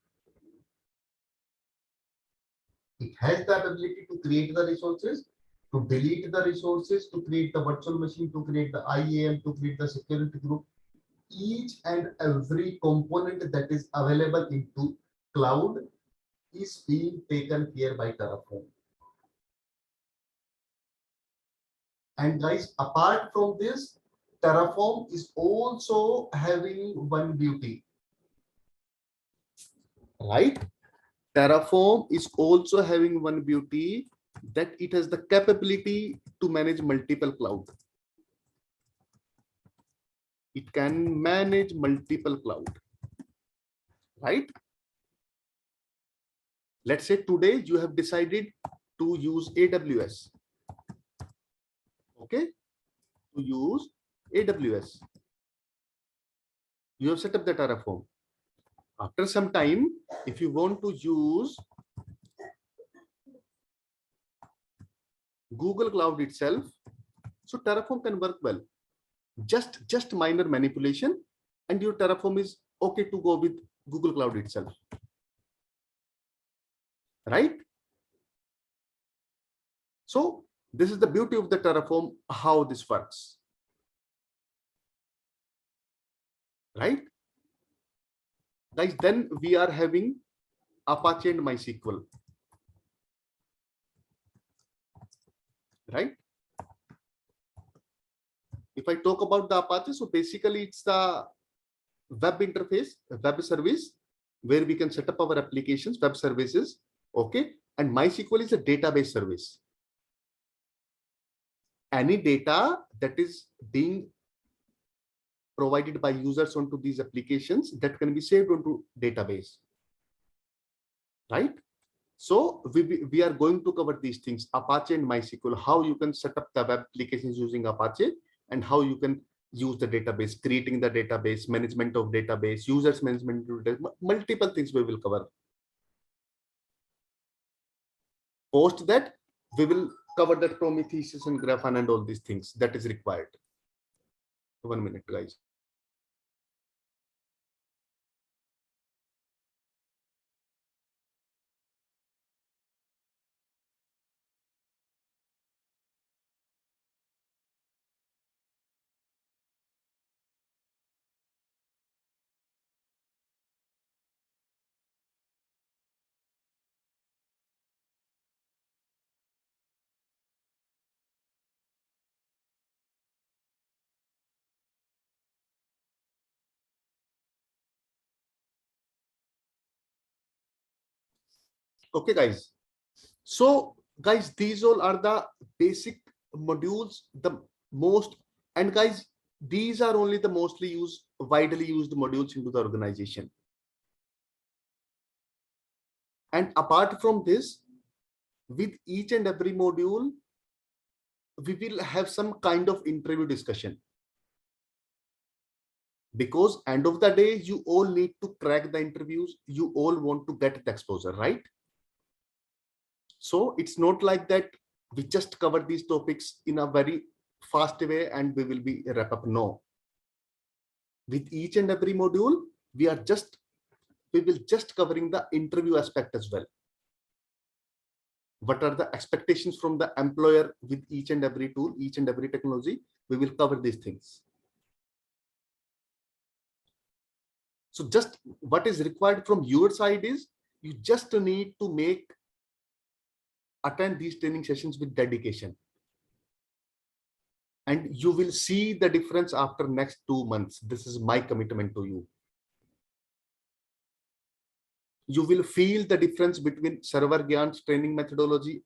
It has the ability to create the resources, to delete the resources, to create the virtual machine, to create the IAM, to create the security group. Each and every component that is available into cloud, is being taken care by Terraform. And guys, apart from this, Terraform is also having one beauty, right? Terraform is also having one beauty, that it has the capability to manage multiple clouds. It can manage multiple cloud, right? Let's say today you have decided to use AWS. Okay, to use AWS. You have set up the Terraform. After some time, if you want to use Google Cloud itself, so Terraform can work well. Just minor manipulation, and your Terraform is okay to go with Google Cloud itself, right? So this is the beauty of the Terraform, how this works, right? Guys, then we are having Apache and MySQL, right? If I talk about the Apache, so basically it's the web interface, web service, where we can set up our applications, web services, okay? And MySQL is a database service. Any data that is being provided by users onto these applications, that can be saved onto database, right? So we are going to cover these things, Apache and MySQL, how you can set up the web applications using Apache, and how you can use the database, creating the database, management of database, users management, multiple things we will cover. Post that, we will cover that Prometheus and Grafana and all these things that is required. 1 minute, guys. Okay, guys. So, guys, these all are the basic modules, the most, and guys, these are only the mostly used, widely used modules into the organization. And apart from this, with each and every module, we will have some kind of interview discussion. Because end of the day, you all need to crack the interviews. You all want to get the exposure, right? So it's not like that we just cover these topics in a very fast way and we will be wrap up. No. With each and every module, we will just covering the interview aspect as well. What are the expectations from the employer with each and every tool, each and every technology? We will cover these things. So just what is required from your side is you just need to attend these training sessions with dedication. And you will see the difference after next 2 months. This is my commitment to you. You will feel the difference between Server Gyan's training methodology.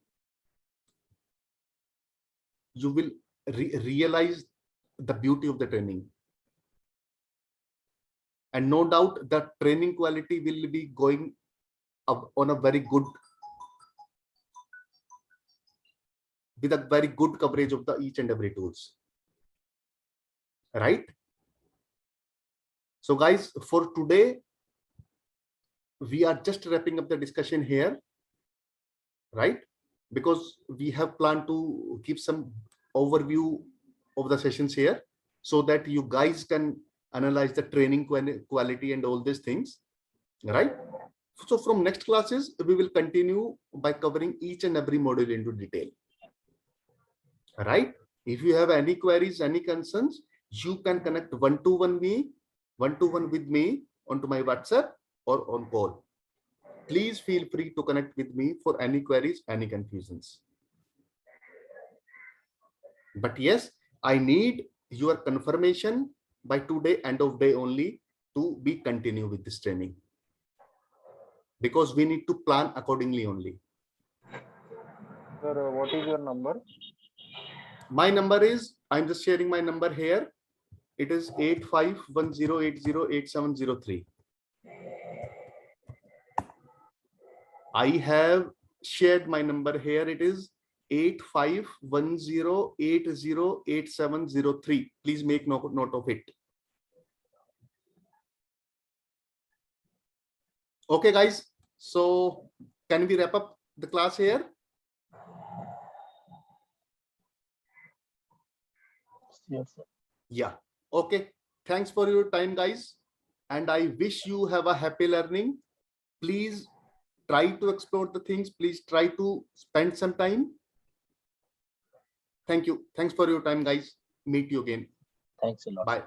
You will realize the beauty of the training. And no doubt the training quality will be going up on a very good, with a very good coverage of the each and every tools. Right? So guys, for today, we are just wrapping up the discussion here, right? Because we have planned to give some overview of the sessions here so that you guys can analyze the training quality and all these things, right? So from next classes, we will continue by covering each and every module into detail, right? If you have any queries, any concerns, you can connect one-to-one with me onto my WhatsApp or on call. Please feel free to connect with me for any queries, any confusions. But yes, I need your confirmation by today, end of day only, to be continue with this training, because we need to plan accordingly only. Sir, what is your number? My number is, I'm just sharing my number here. It is 8510808703. I have shared my number here. It is 8510808703. Please make note of it. Okay, guys. So can we wrap up the class here? Yes, sir. Yeah. Okay. Thanks for your time, guys. And I wish you have a happy learning. Please try to explore the things. Please try to spend some time. Thank you. Thanks for your time, guys. Meet you again. Thanks a lot. Bye.